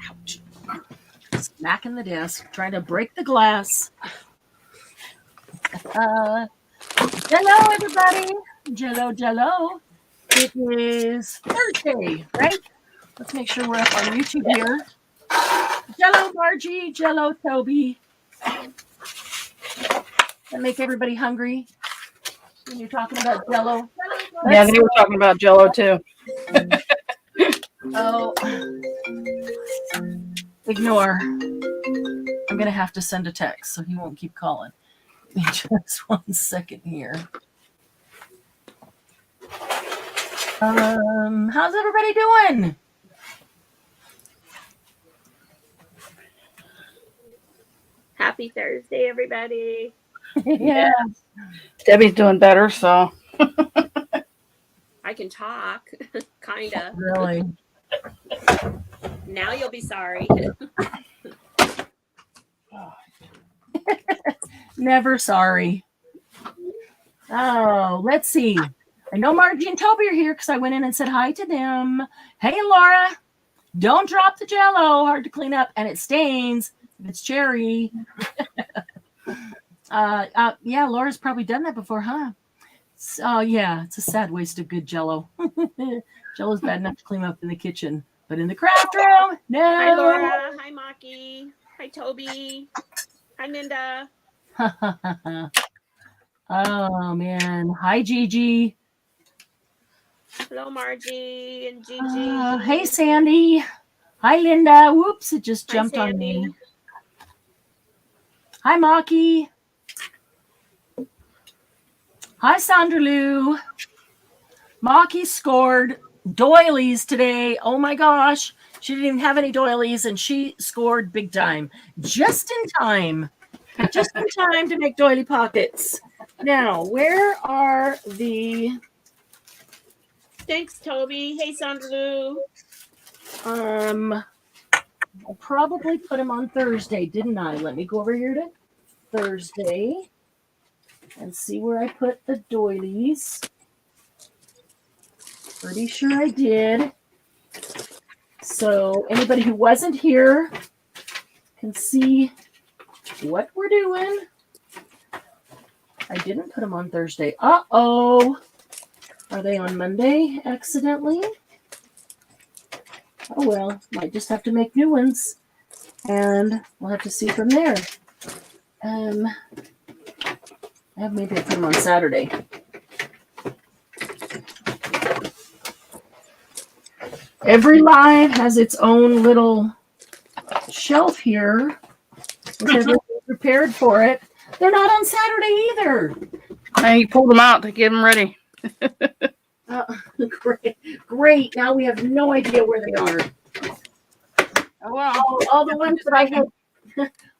Ouch. Smacking the desk, trying to break the glass. Hello, everybody. Jello. It is Thursday, right? Let's make sure we're up on YouTube here. Jello Margie, Jello Toby. That make everybody hungry when you're talking about Jello. Yeah, they were talking about Jello too. Oh, ignore. I'm gonna have to send a text so he won't keep calling. Give me just 1 second here. How's everybody doing? Happy Thursday, everybody. Yeah. Debbie's doing better, so. I can talk, kinda. Really? Now you'll be sorry. Never sorry. Oh, let's see. I know Margie and Toby are here because I went in and said hi to them. Hey, Laura, don't drop the Jello. Hard to clean up, and it stains if it's cherry. Yeah, Laura's probably done that before, huh? Yeah, it's a sad waste of good Jello. Jello's bad enough to clean up in the kitchen, but in the craft room, no. Hi, Laura. Hi, Maki. Hi, Toby. Hi, Minda. Oh, man. Hi, Gigi. Hello, Margie and Gigi. Hey, Sandy. Hi, Linda. Whoops, it just jumped on Sandy. me. Hi, Maki. Hi, Sandra Lou. Maki scored doilies today. Oh my gosh. She didn't even have any doilies, and she scored big time. Just in time. Just in time to make doily pockets. Now, where are the... Thanks, Toby. Hey, Sandra Lou. I probably put them on Thursday, didn't I? Let me go over here to Thursday and see where I put the doilies. Pretty sure I did. So anybody who wasn't here can see what we're doing. I didn't put them on Thursday. Uh-oh. Are they on Monday accidentally? Oh, well, might just have to make new ones. And we'll have to see from there. Maybe I put them on Saturday. Every live has its own little shelf here with everything prepared for it. They're not on Saturday either. And you pulled them out to get them ready. Great. Now we have no idea where they are. Oh, wow. All the ones that I had,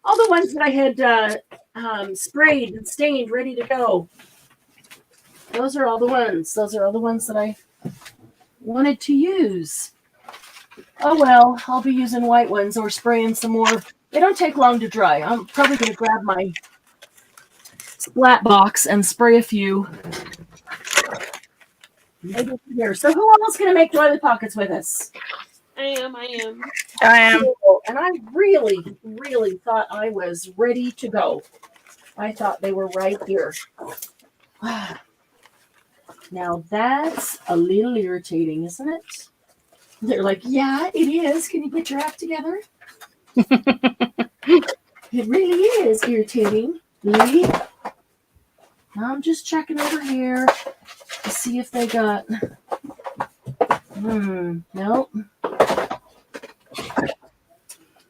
all the ones that I had sprayed and stained, ready to go. Those are all the ones. Those are all the ones that I wanted to use. Oh well, I'll be using white ones or spraying some more. They don't take long to dry. I'm probably going to grab my splat box and spray a few. Maybe here. So who else is going to make doily pockets with us? I am. I am. And I really, really thought I was ready to go. I thought they were right here. Now that's a little irritating, isn't it? They're like, yeah, it is. Can you get your act together? It really is irritating. Really? I'm just checking over here to see if they got... Nope.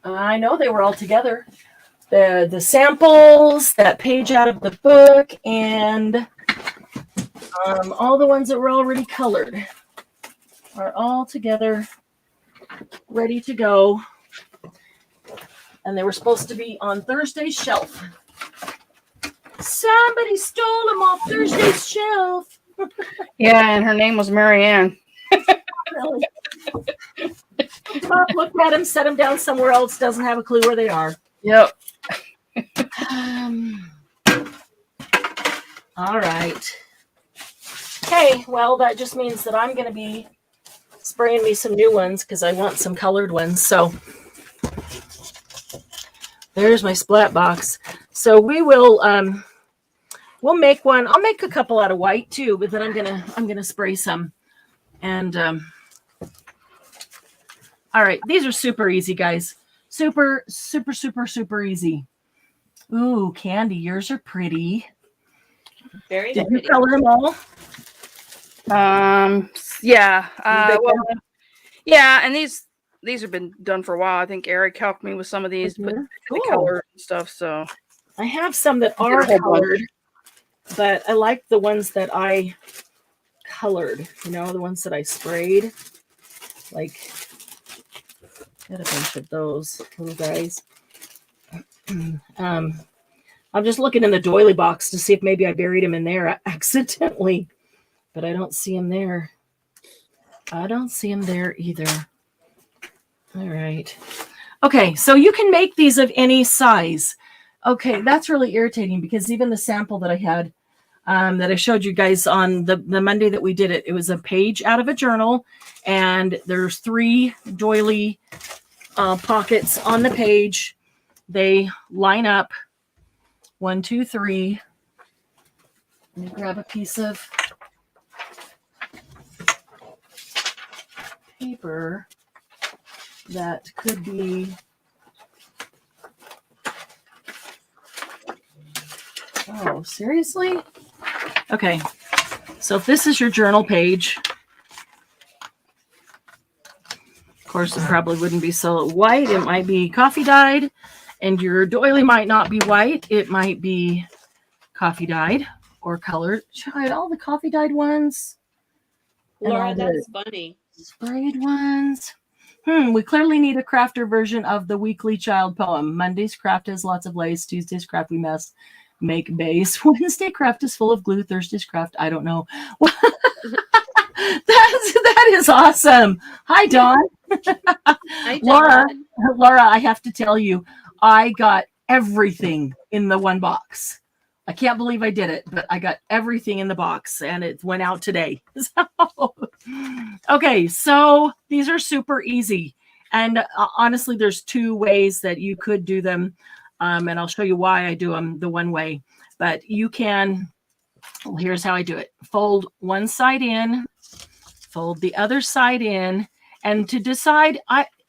I know they were all together. The samples, that page out of the book, and all the ones that were already colored are all together, ready to go. And they were supposed to be on Thursday's shelf. Somebody stole them off Thursday's shelf. Yeah, and her name was Marianne. Really? Bob looked at them, set them down somewhere else, doesn't have a clue where they are. Yep. All right. Okay, well, that just means that I'm going to be spraying me some new ones because I want some colored ones. So There's my splat box. So we will we'll make one. I'll make a couple out of white too, but then I'm gonna spray some. And all right, these are super easy, guys. Super, super, super, super easy. Ooh, Candy, yours are pretty. Very Did pretty. you color them all? Yeah. They Well, yeah, and these have been done for a while. I think Eric helped me with some of these, put the Cool. color and stuff. So I have some that Did a are whole colored, bunch. but I like the ones that I colored. You know, the ones that I sprayed. Like, got a bunch of those little guys. I'm just looking in the doily box to see if maybe I buried him in there accidentally, but I don't see him there. I don't see him there either. All right. Okay, so you can make these of any size. Okay, that's really irritating because even the sample that I had that I showed you guys on the Monday that we did it, it was a page out of a journal, and there's 3 doily pockets on the page. They line up 1, 2, 3. Let me grab a piece of paper that could be oh, seriously? Okay, so if this is your journal page, of course, it probably wouldn't be so white. It might be coffee dyed, and your doily might not be white. It might be coffee dyed or colored. Tried all the coffee dyed ones. Laura, that's funny. Sprayed ones. We clearly need a crafter version of the weekly child poem. Monday's craft has lots of lace. Tuesday's craft we must make base. Wednesday craft is full of glue. Thursday's craft, I don't know. that is awesome. Hi, Dawn. Hi, Laura, Dawn. Laura, I have to tell you, I got everything in the one box. I can't believe I did it, but I got everything in the box and it went out today. Okay, so these are super easy. And honestly, there's 2 ways that you could do them. And I'll show you why I do them the one way. But you can, well, here's how I do it. Fold one side in, fold the other side in. And to decide,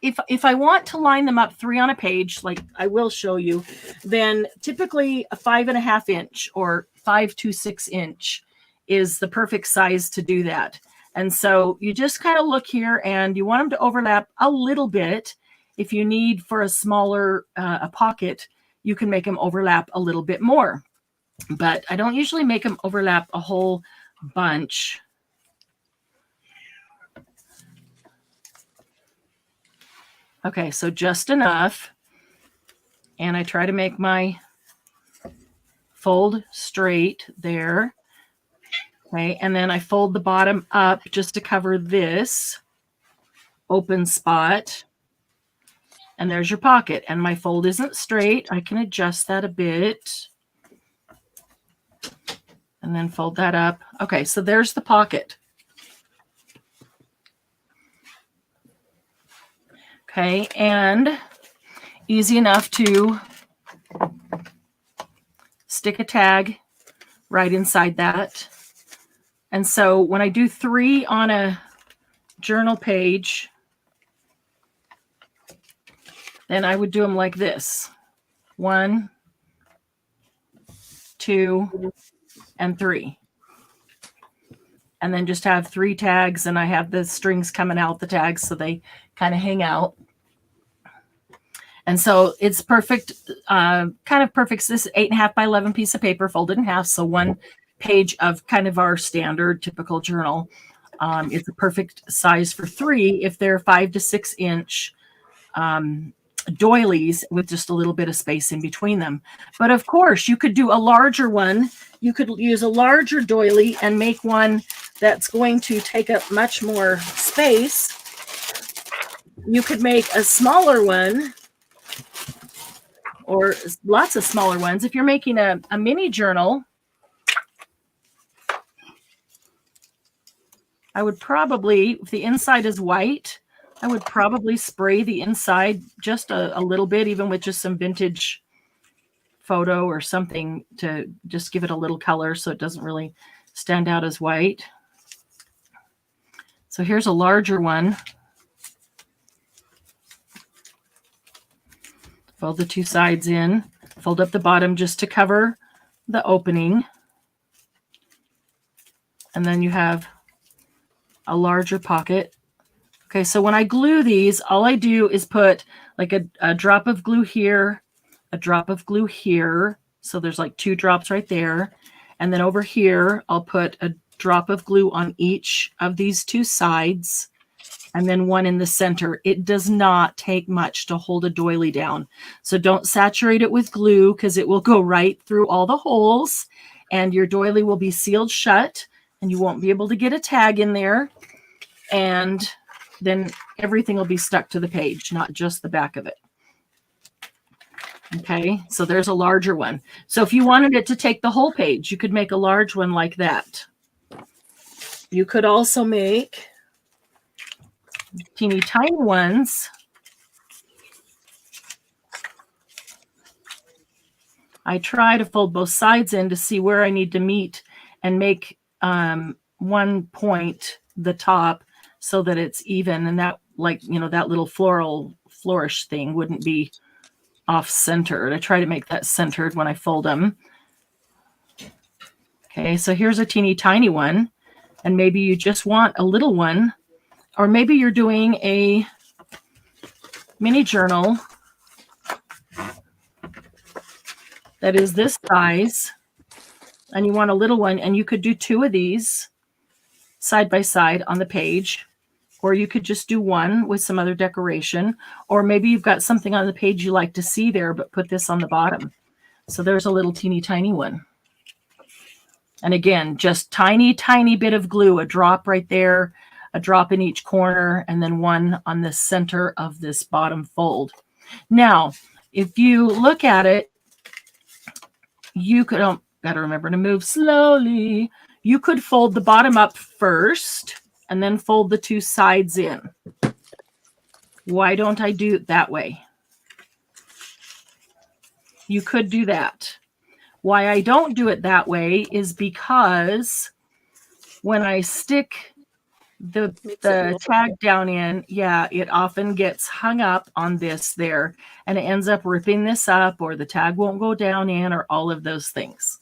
if I want to line them up 3 on a page, like I will show you, then typically a 5.5 inch or 5 to 6 inch is the perfect size to do that. And so you just kind of look here and you want them to overlap a little bit. If you need for a smaller a pocket, you can make them overlap a little bit more. But I don't usually make them overlap a whole bunch. Okay, so just enough. And I try to make my fold straight there. Okay, and then I fold the bottom up just to cover this open spot. And there's your pocket. And my fold isn't straight. I can adjust that a bit. And then fold that up. Okay, so there's the pocket. Okay, and easy enough to stick a tag right inside that. And so when I do 3 on a journal page, then I would do them like this. 1, 2, and 3. And then just have 3 tags, and I have the strings coming out the tags so they kind of hang out. And so it's perfect, kind of perfect. This is 8.5 by 11 piece of paper folded in half. So 1 page of kind of our standard typical journal. It's a perfect size for 3 if they're 5 to 6 inch doilies with just a little bit of space in between them. But of course, you could do a larger one. You could use a larger doily and make one that's going to take up much more space. You could make a smaller one, or lots of smaller ones. If you're making a mini journal, I would probably, if the inside is white, I would probably spray the inside just a little bit, even with just some vintage photo or something to just give it a little color so it doesn't really stand out as white. So here's a larger one. Fold the two sides in, fold up the bottom just to cover the opening. And then you have a larger pocket. Okay, so when I glue these, all I do is put like a drop of glue here, a drop of glue here. So there's like 2 drops right there. And then over here, I'll put a drop of glue on each of these 2 sides. And then one in the center. It does not take much to hold a doily down. So don't saturate it with glue because it will go right through all the holes and your doily will be sealed shut and you won't be able to get a tag in there. And then everything will be stuck to the page, not just the back of it. Okay, so there's a larger one. So if you wanted it to take the whole page, you could make a large one like that. You could also make teeny tiny ones. I try to fold both sides in to see where I need to meet and make one point the top so that it's even, and that, like, you know, that little flourish thing wouldn't be off centered. I try to make that centered when I fold them. Okay, so here's a teeny tiny one, and maybe you just want a little one. Or maybe you're doing a mini journal that is this size and you want a little one, and you could do 2 of these side by side on the page, or you could just do one with some other decoration, or maybe you've got something on the page you like to see there, but put this on the bottom. So there's a little teeny tiny one. And again, just tiny, tiny bit of glue, a drop right there, a drop in each corner, and then one on the center of this bottom fold. Now, if you look at it, you could, got to remember to move slowly. You could fold the bottom up first and then fold the 2 sides in. Why don't I do it that way? You could do that. Why I don't do it that way is because when I stick the tag down in, yeah, it often gets hung up on this there and it ends up ripping this up, or the tag won't go down in, or all of those things.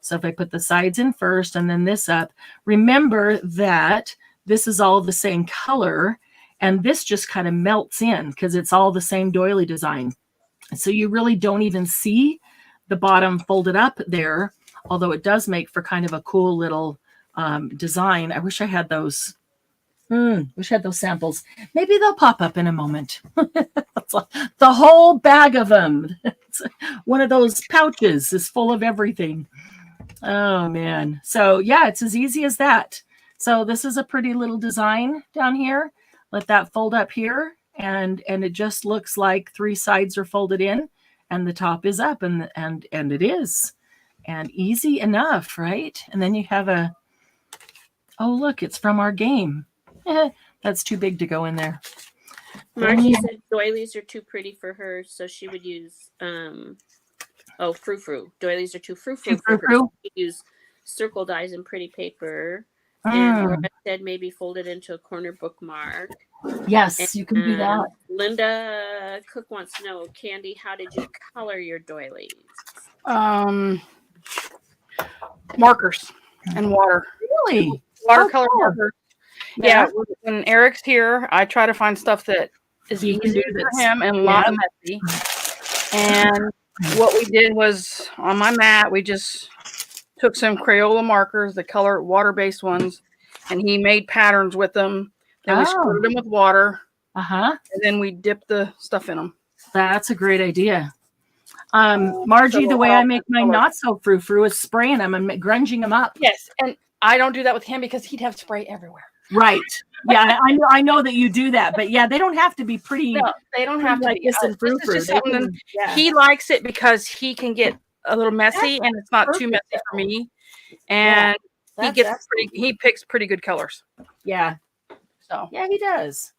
So if I put the sides in first and then this up, remember that this is all the same color and this just kind of melts in because it's all the same doily design. So you really don't even see the bottom folded up there, although it does make for kind of a cool little design. I wish I had those. Wish I had those samples. Maybe they'll pop up in a moment. The whole bag of them. One of those pouches is full of everything. Oh, man. So, yeah, it's as easy as that. So this is a pretty little design down here. Let that fold up here. And it just looks like 3 sides are folded in and the top is up, and it is. And easy enough, right? And then you have a, oh, look, it's from our game. That's too big to go in there. Margie said doilies are too pretty for her, so she would use frou-frou. Doilies are too frou-frou for her. So she use circle dies and pretty paper. And Laura said maybe fold it into a corner bookmark. Yes, and, you can do that. Linda Cook wants to know, Candy, how did you color your doilies? Markers and water. Really? Watercolor markers. Yeah, when Eric's here, I try to find stuff that is easy for him and a lot messy. And what we did was, on my mat, we just took some Crayola markers, the color water-based ones, and he made patterns with them. Then we squirted them with water. And then we dipped the stuff in them. That's a great idea. Margie, the way I make mine not so frou-frou is spraying them and grunging them up. Yes, and I don't do that with him because he'd have spray everywhere. Right. Yeah, I know that you do that, but yeah, they don't have to be pretty. No, they don't have to like be. this and frou-frou. He likes it because he can get a little messy and it's not too messy for me. And he picks pretty good colors. Yeah. So yeah, he does.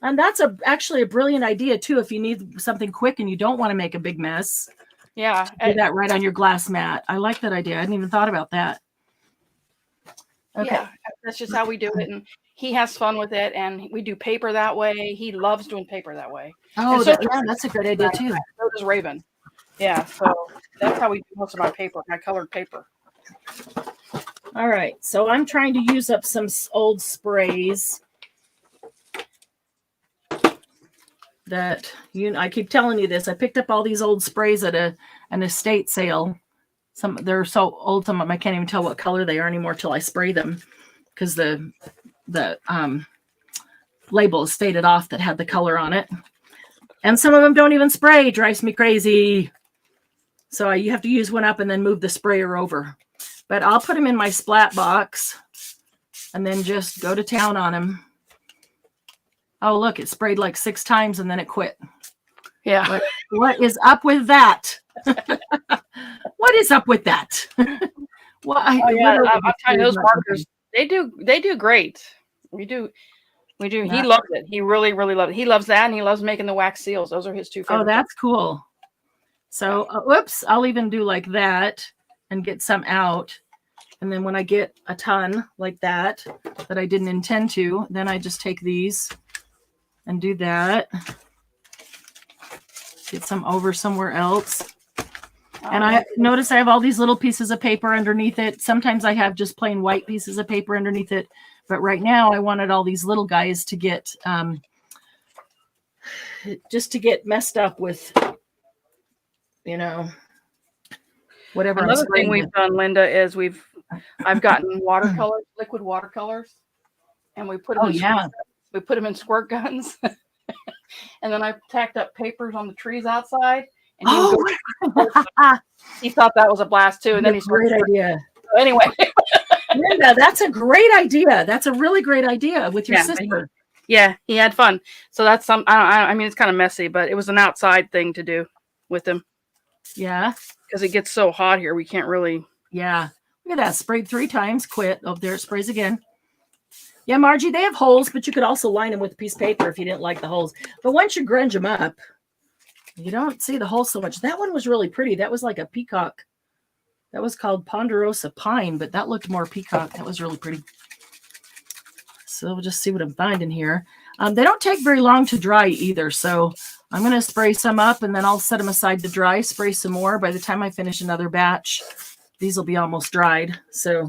And that's actually a brilliant idea too. If you need something quick and you don't want to make a big mess, Yeah. do that right on your glass mat. I like that idea. I hadn't even thought about that. Okay. Yeah, that's just how we do it, and he has fun with it, and we do paper that way. He loves doing paper that way. Oh, And so yeah, that's a good idea too. So does Raven. Yeah, so that's how we do most of my paper, my colored paper. All right, so I'm trying to use up some old sprays that I keep telling you this. I picked up all these old sprays at an estate sale. They're so old, some of them I can't even tell what color they are anymore till I spray them, because the label is faded off that had the color on it. And some of them don't even spray. It drives me crazy. So you have to use one up and then move the sprayer over. But I'll put them in my splat box and then just go to town on them. Oh, look, it sprayed like 6 times and then it quit. Yeah. What is up with that? What is up with that? Well, I'm trying those markers. They do great. We do. He loves it. He really, really loves it. He loves that, and he loves making the wax seals. Those are his 2 favorites. Oh, that's cool. So, whoops, I'll even do like that and get some out. And then when I get a ton like that I didn't intend to, then I just take these and do that. Get some over somewhere else. And I notice I have all these little pieces of paper underneath it. Sometimes I have just plain white pieces of paper underneath it. But right now I wanted all these little guys to get, just to get messed up with, whatever. Another thing we've done, Linda, is I've gotten watercolors, liquid watercolors, and we put them we put them in squirt guns. And then I tacked up papers on the trees outside. And he thought that was a blast too. And then he's great idea. So anyway, Linda, that's a great idea. That's a really great idea with your sister. Yeah, he had fun. So that's I mean, it's kind of messy, but it was an outside thing to do with him. Yeah, because it gets so hot here, we can't really. Yeah, look at that. Sprayed 3 times. Quit. Oh, there it sprays again. Yeah, Margie, they have holes, but you could also line them with a piece of paper if you didn't like the holes. But once you grunge them up, you don't see the holes so much. That one was really pretty. That was like a peacock. That was called Ponderosa Pine, but that looked more peacock. That was really pretty. So we'll just see what I'm finding here. They don't take very long to dry either. So I'm going to spray some up and then I'll set them aside to dry, spray some more. By the time I finish another batch, these will be almost dried. So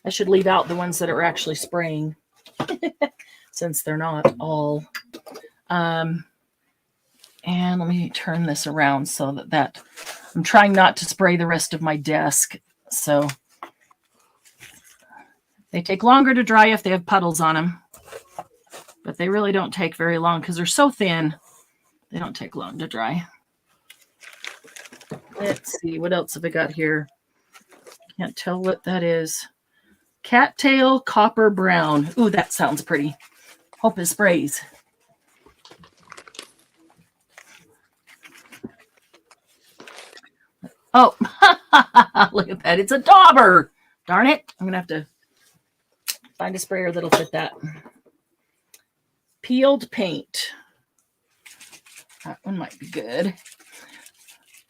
I should leave out the ones that are actually spraying since they're not all. And let me turn this around so that I'm trying not to spray the rest of my desk. So they take longer to dry if they have puddles on them, but they really don't take very long because they're so thin. They don't take long to dry. Let's see, what else have I got here? Can't tell what that is. Cattail Copper Brown. Ooh, that sounds pretty. Hope it sprays. Oh, look at that. It's a dauber. Darn it. I'm going to have to find a sprayer that'll fit that. Peeled paint. That one might be good.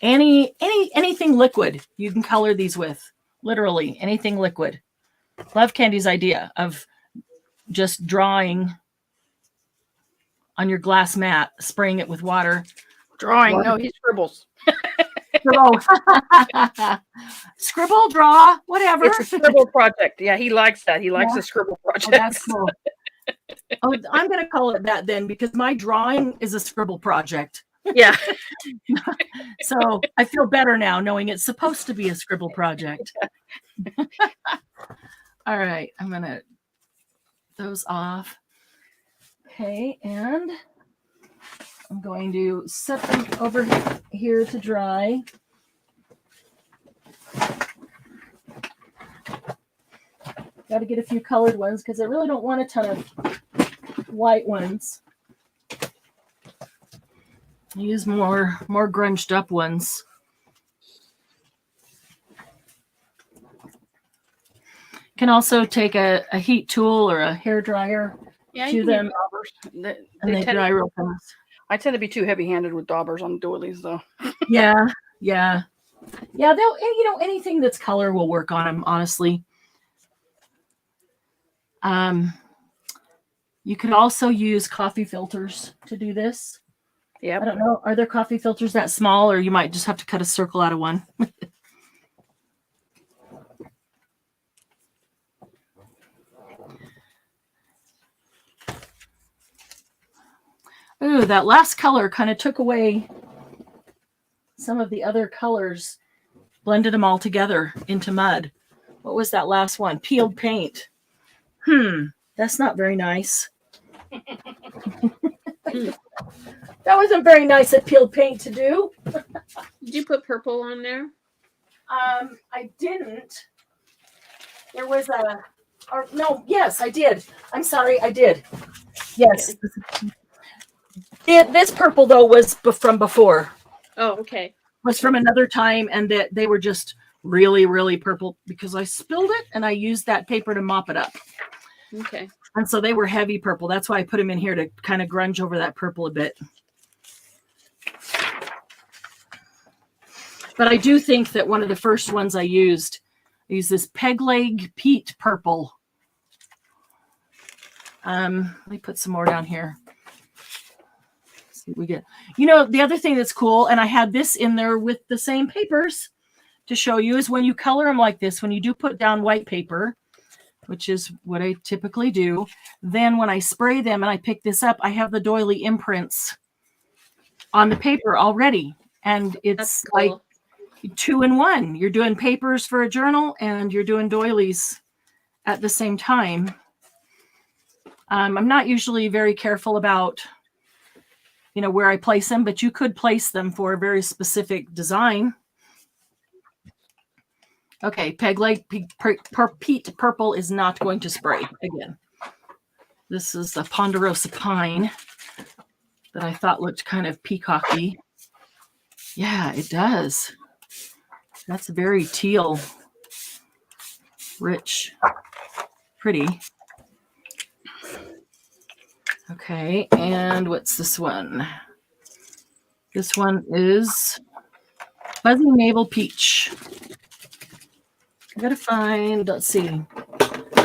Anything liquid you can color these with. Literally anything liquid. Love Candy's idea of just drawing on your glass mat, spraying it with water. Drawing? No, he scribbles. Scribble, draw, whatever. It's a scribble project. Yeah, he likes that. He likes the scribble project. Oh, that's cool. Oh, I'm going to call it that then because my drawing is a scribble project. Yeah. So I feel better now knowing it's supposed to be a scribble project. All right, I'm going to those off. Okay, and I'm going to set them over here to dry. Got to get a few colored ones because I really don't want a ton of white ones. Use more grunged up ones. Can also take a heat tool or a hair dryer Yeah, to them, They and they dry real fast. I tend to be too heavy-handed with daubers on doilies, though. Yeah. They'll, anything that's color will work on them. Honestly. You could also use coffee filters to do this. Yeah. I don't know. Are there coffee filters that small, or you might just have to cut a circle out of one? Ooh, that last color kind of took away some of the other colors, blended them all together into mud. What was that last one? Peeled paint. That's not very nice. That wasn't very nice at peeled paint to do. Did you put purple on there? I didn't. There was yes, I did. I'm sorry, I did. Yes. Okay. This purple, though, was from before. Oh, okay. Was from another time, and that they were just really, really purple because I spilled it and I used that paper to mop it up. Okay. And so they were heavy purple. That's why I put them in here to kind of grunge over that purple a bit. But I do think that one of the first ones I used this peg leg peat purple. Let me put some more down here. Let's see what we get. The other thing that's cool, and I had this in there with the same papers to show you, is when you color them like this, when you do put down white paper, which is what I typically do, then when I spray them and I pick this up, I have the doily imprints on the paper already. And it's cool. Like 2 in 1. You're doing papers for a journal and you're doing doilies at the same time. I'm not usually very careful about, where I place them, but you could place them for a very specific design. Okay, peg leg peat purple is not going to spray again. This is a ponderosa pine that I thought looked kind of peacocky. Yeah, it does. That's very teal, rich, pretty. Okay, and what's this one? This one is Fuzzy Navel Peach. I gotta find, let's see,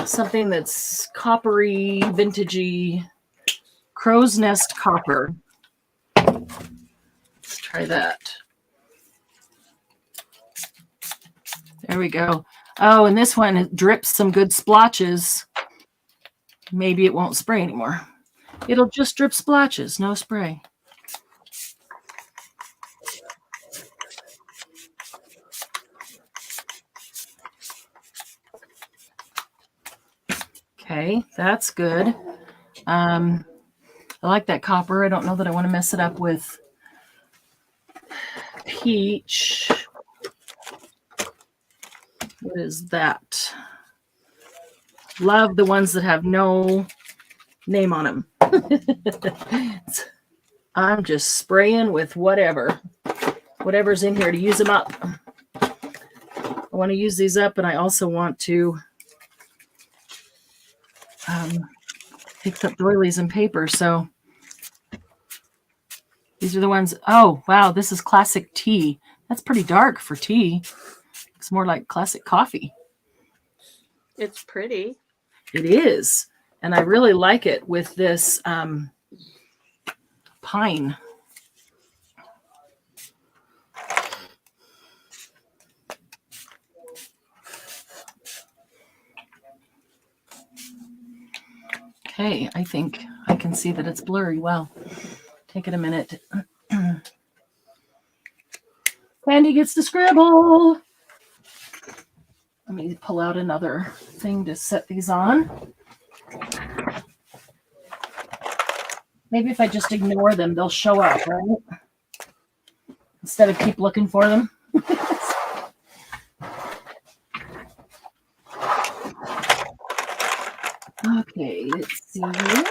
something that's coppery, vintagey, crow's nest copper. Let's try that. There we go. Oh, and this one drips some good splotches. Maybe it won't spray anymore. It'll just drip splotches, no spray. Okay, that's good. I like that copper. I don't know that I want to mess it up with peach. What is that? Love the ones that have no name on them. I'm just spraying with whatever's in here to use them up. I want to use these up, and I also want to pick up doilies and paper. So these are the ones. Oh, wow. This is classic tea. That's pretty dark for tea. It's more like classic coffee. It's pretty. It is. And I really like it with this pine. Okay, I think I can see that it's blurry. Well, take it a minute. Candy gets to scribble. Let me pull out another thing to set these on. Maybe if I just ignore them, they'll show up, right? Instead of keep looking for them. Okay, let's see here.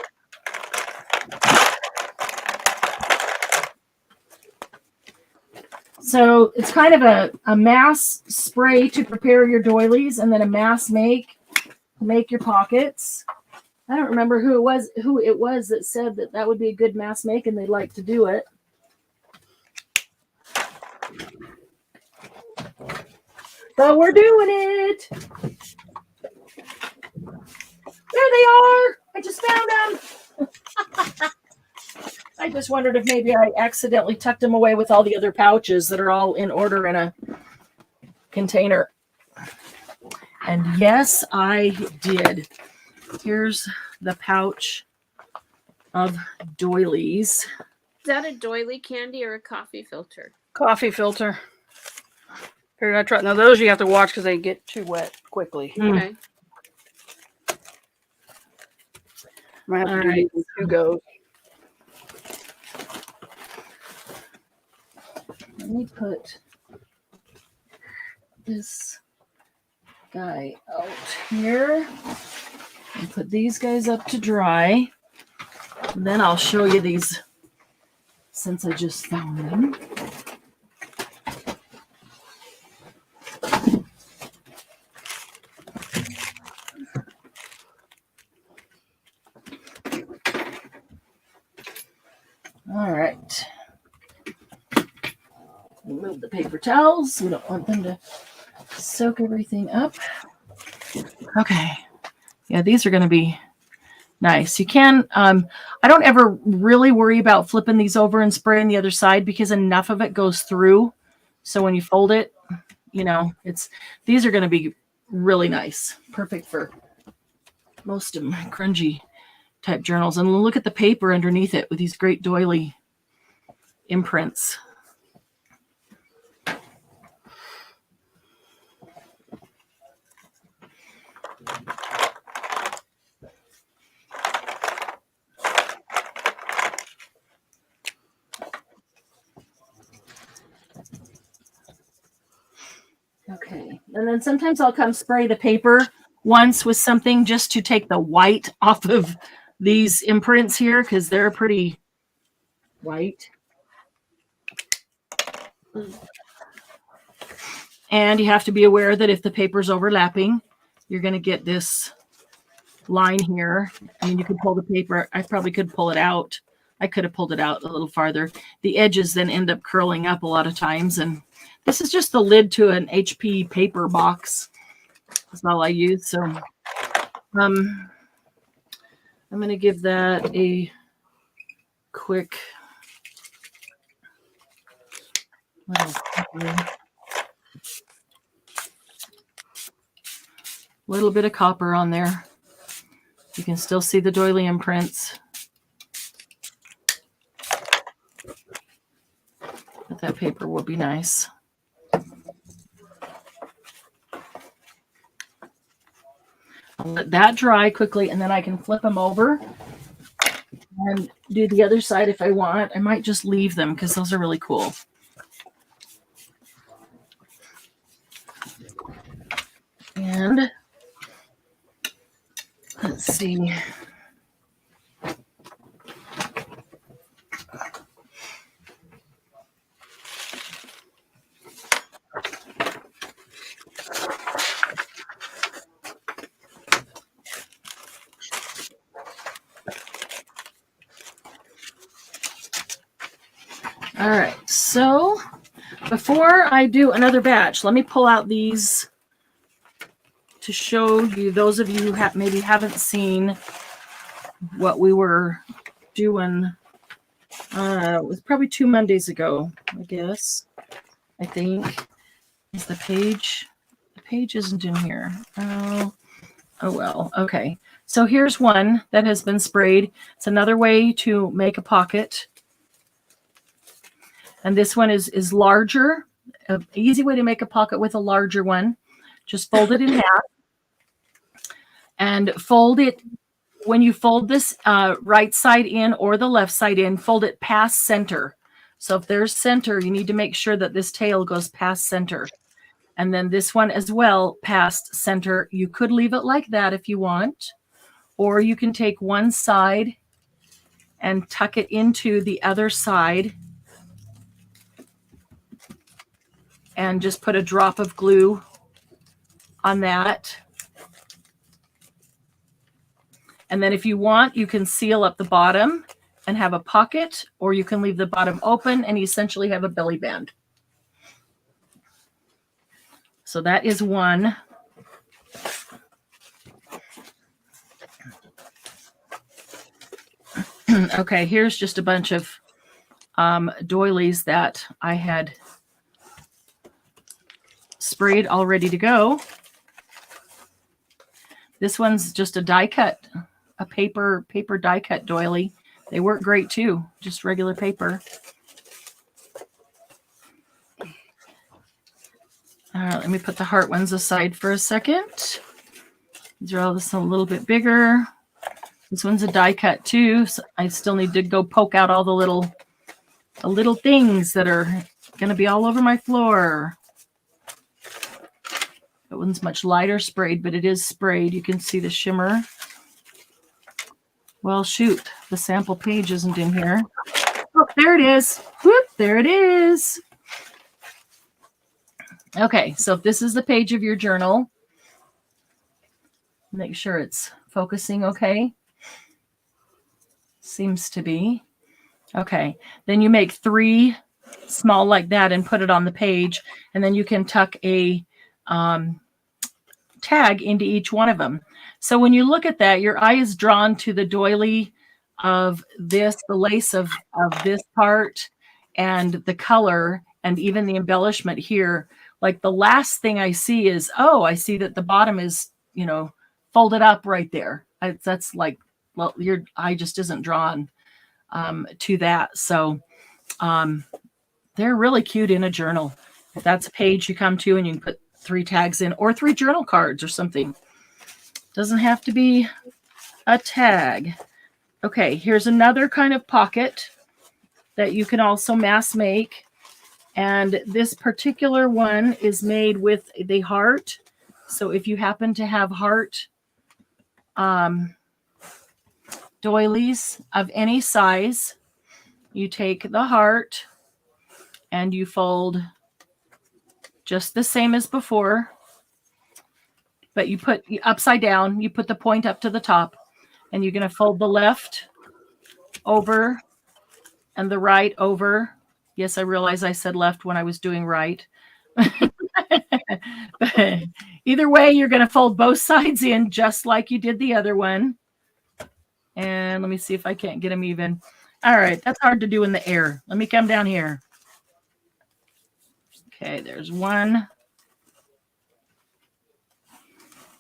So it's kind of a mass spray to prepare your doilies, and then a mass make your pockets. I don't remember who it was that said that would be a good mass make and they'd like to do it. But we're doing it. There they are. I just found them. I just wondered if maybe I accidentally tucked them away with all the other pouches that are all in order in a container. And yes, I did. Here's the pouch of Doilies. Is that a doily candy or a coffee filter? Coffee filter. Figured I'd try. Now those you have to watch because they get too wet quickly. Okay. Might have to All do right. these in 2 goes. Let me put this guy out here and put these guys up to dry. And then I'll show you these since I just found them. All right. Remove the paper towels. We don't want them to soak everything up. Okay. Yeah, these are going to be nice. You can, I don't ever really worry about flipping these over and spraying the other side because enough of it goes through. So when you fold it, you know, these are going to be really nice. Perfect for most of my grungy type journals. And look at the paper underneath it with these great doily imprints. Okay, and then sometimes I'll come spray the paper once with something just to take the white off of these imprints here because they're pretty white. And you have to be aware that if the paper's overlapping, you're going to get this line here. I mean, you could pull the paper. I probably could pull it out. I could have pulled it out a little farther. The edges then end up curling up a lot of times. And this is just the lid to an HP paper box. That's all I use. So I'm going to give that a quick little bit of copper on there. You can still see the doily imprints. But that paper will be nice. I'll let that dry quickly and then I can flip them over and do the other side if I want. I might just leave them because those are really cool. And let's see. All right, so before I do another batch, let me pull out these to show you, those of you who maybe haven't seen what we were doing. It was probably 2 Mondays ago, I guess. I think. Is the page? The page isn't in here. Oh well. Okay. So here's one that has been sprayed. It's another way to make a pocket. And this one is larger. An easy way to make a pocket with a larger one. Just fold it in half. And fold it, when you fold this right side in or the left side in, fold it past center. So if there's center, you need to make sure that this tail goes past center. And then this one as well, past center. You could leave it like that if you want. Or you can take one side and tuck it into the other side. And just put a drop of glue on that. And then if you want, you can seal up the bottom and have a pocket, or you can leave the bottom open and essentially have a belly band. So that is one. Okay, here's just a bunch of doilies that I had sprayed all ready to go. This one's just a die cut, a paper die cut doily. They work great too, just regular paper. All right, let me put the heart ones aside for a second. These are all just a little bit bigger. This one's a die cut too. So I still need to go poke out all the little things that are going to be all over my floor. That one's much lighter sprayed, but it is sprayed. You can see the shimmer. Well, shoot, the sample page isn't in here. Oh, there it is. Whoop, there it is. Okay, so if this is the page of your journal, make sure it's focusing okay. Seems to be. Okay, then you make 3 small like that and put it on the page, and then you can tuck a tag into each one of them. So when you look at that, your eye is drawn to the doily of this, the lace of this part, and the color, and even the embellishment here. Like the last thing I see is, oh, I see that the bottom is, folded up right there. That's like, well, your eye just isn't drawn to that. So they're really cute in a journal. If that's a page you come to and you can put 3 tags in, or 3 journal cards or something. Doesn't have to be a tag. Okay, here's another kind of pocket that you can also mass make. And this particular one is made with the heart. So if you happen to have heart doilies of any size, you take the heart and you fold just the same as before, but you put upside down, you put the point up to the top, and you're going to fold the left over and the right over. Yes, I realize I said left when I was doing right. But either way, you're going to fold both sides in just like you did the other one. And let me see if I can't get them even. All right, that's hard to do in the air. Let me come down here. Okay, there's 1.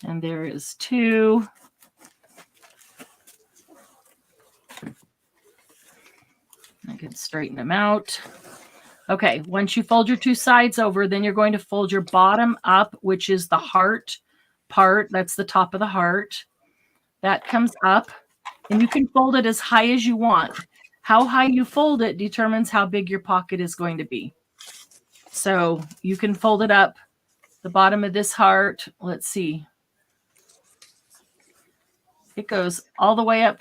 And there is 2. I can straighten them out. Okay, once you fold your 2 sides over, then you're going to fold your bottom up, which is the heart part. That's the top of the heart. That comes up, and you can fold it as high as you want. How high you fold it determines how big your pocket is going to be. So you can fold it up the bottom of this heart. Let's see. It goes all the way up.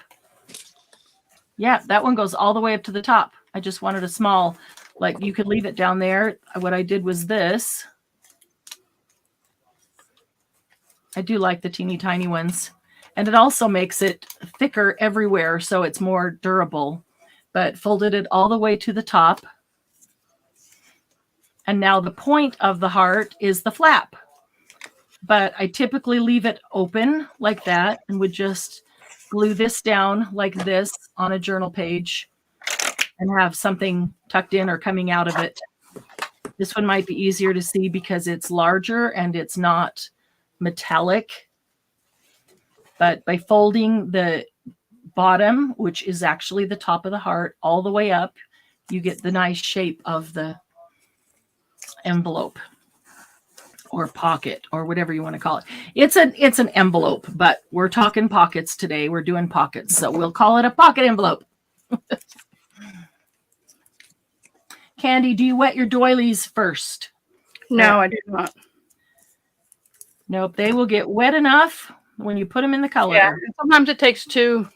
Yeah, that one goes all the way up to the top. I just wanted a small, like you could leave it down there. What I did was this. I do like the teeny tiny ones. And it also makes it thicker everywhere, so it's more durable. But folded it all the way to the top. And now the point of the heart is the flap. But I typically leave it open like that and would just glue this down like this on a journal page and have something tucked in or coming out of it. This one might be easier to see because it's larger and it's not metallic. But by folding the bottom, which is actually the top of the heart, all the way up, you get the nice shape of the envelope or pocket or whatever you want to call it. It's an envelope, but we're talking pockets today. We're doing pockets, so we'll call it a pocket envelope. Candy, do you wet your doilies first? No, I did not. Nope, they will get wet enough when you put them in the color. Yeah, sometimes it takes 2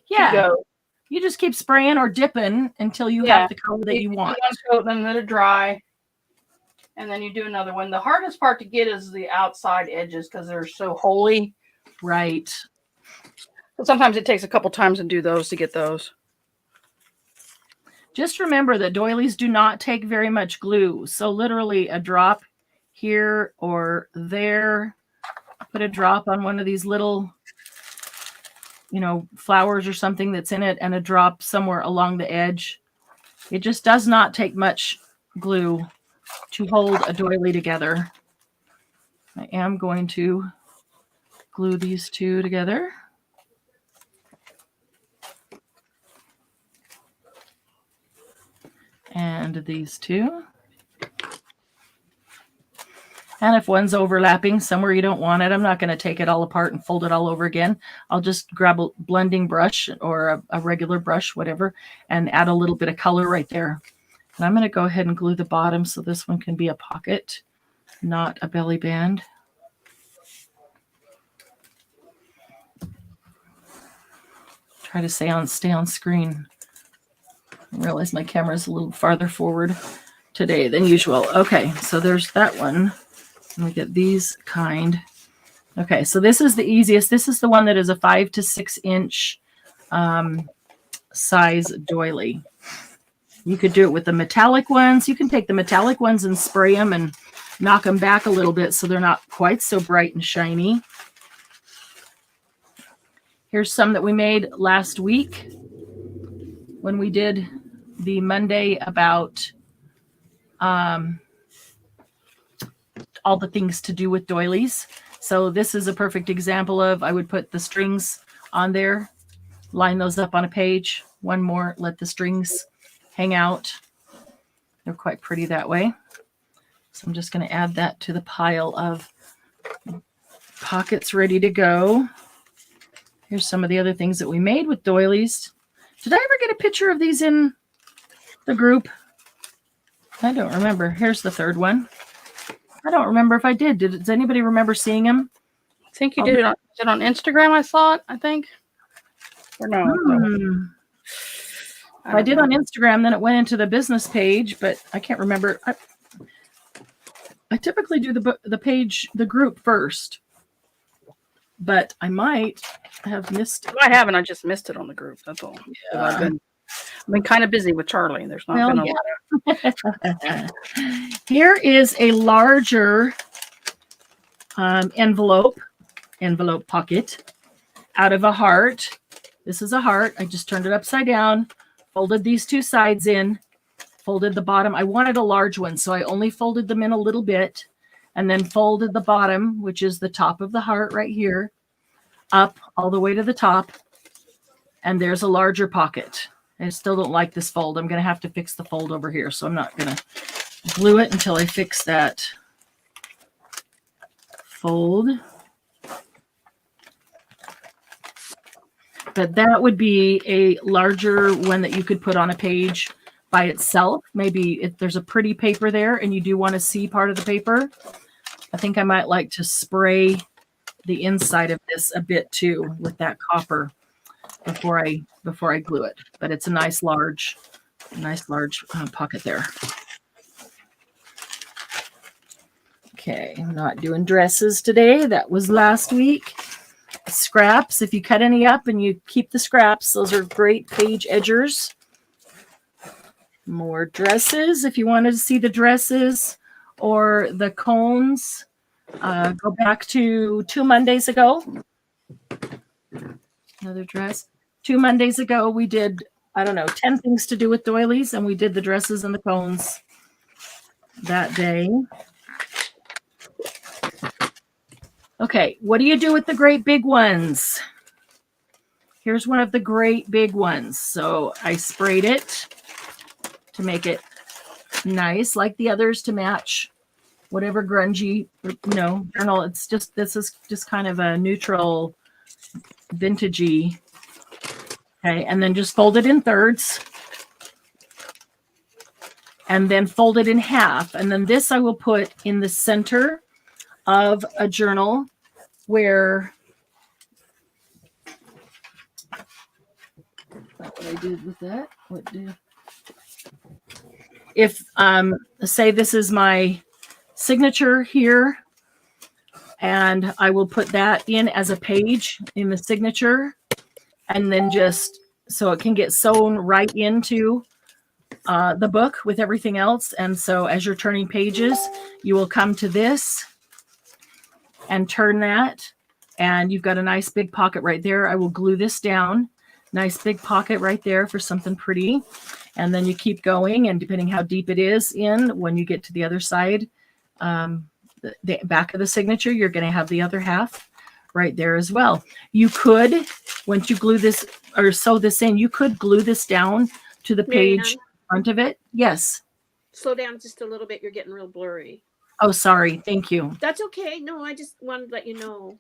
Yeah, to go. you just keep spraying or dipping until you have the color that you want. Coat, then let it dry, and then you do another one. The hardest part to get is the outside edges because they're so holy. Right. But sometimes it takes a couple times to do those to get those. Just remember that doilies do not take very much glue. So literally a drop here or there. Put a drop on one of these little, flowers or something that's in it, and a drop somewhere along the edge. It just does not take much glue to hold a doily together. I am going to glue these two together. And these two. And if one's overlapping somewhere you don't want it, I'm not going to take it all apart and fold it all over again. I'll just grab a blending brush or a regular brush, whatever, and add a little bit of color right there. And I'm going to go ahead and glue the bottom so this one can be a pocket, not a belly band. Try to stay on screen. I realize my camera is a little farther forward today than usual. Okay, so there's that one. And we get these kind. Okay, so this is the easiest. This is the one that is a 5 to 6 inch size doily. You could do it with the metallic ones. You can take the metallic ones and spray them and knock them back a little bit so they're not quite so bright and shiny. Here's some that we made last week when we did the Monday about all the things to do with doilies. So this is a perfect example of, I would put the strings on there, line those up on a page, one more, let the strings hang out. They're quite pretty that way. So I'm just going to add that to the pile of pockets ready to go. Here's some of the other things that we made with doilies. Did I ever get a picture of these in the group? I don't remember. Here's the third one. I don't remember if I did. Does anybody remember seeing them? I think you did it on Instagram, I saw it, I think. Or no? If I did on Instagram, then it went into the business page, but I can't remember. I typically do the group first, but I might have missed it. I haven't. I just missed it on the group. That's all. Yeah. I've been kind of busy with Charlie. There's not been a lot. Here is a larger envelope pocket out of a heart. This is a heart. I just turned it upside down, folded these two sides in, folded the bottom. I wanted a large one, so I only folded them in a little bit, and then folded the bottom, which is the top of the heart right here, up all the way to the top. And there's a larger pocket. I still don't like this fold. I'm going to have to fix the fold over here, so I'm not going to glue it until I fix that fold. But that would be a larger one that you could put on a page by itself. Maybe if there's a pretty paper there and you do want to see part of the paper, I think I might like to spray the inside of this a bit too with that copper before I glue it. But it's a nice large pocket there. Okay, I'm not doing dresses today. That was last week. Scraps, if you cut any up and you keep the scraps, those are great page edgers. More dresses, if you wanted to see the dresses or the cones, go back to 2 Mondays ago. Another dress. 2 Mondays ago, we did, 10 things to do with doilies, and we did the dresses and the cones that day. Okay, what do you do with the great big ones? Here's one of the great big ones. So I sprayed it to make it nice, like the others, to match whatever grungy, journal. This is just kind of a neutral, vintagey. Okay, and then just fold it in thirds. And then fold it in half. And then this I will put in the center of a journal where what I did with that. If say this is my signature here, and I will put that in as a page in the signature, and then just so it can get sewn right into the book with everything else. And so as you're turning pages, you will come to this and turn that, and you've got a nice big pocket right there. I will glue this down. Nice big pocket right there for something pretty. And then you keep going, and depending how deep it is in, when you get to the other side, the back of the signature, you're going to have the other half right there as well. You could, once you glue this or sew this in, you could glue this down to the page Marianne, front of it. Yes. slow down just a little bit. You're getting real blurry. Oh, sorry. Thank you. That's okay. No, I just wanted to let you know.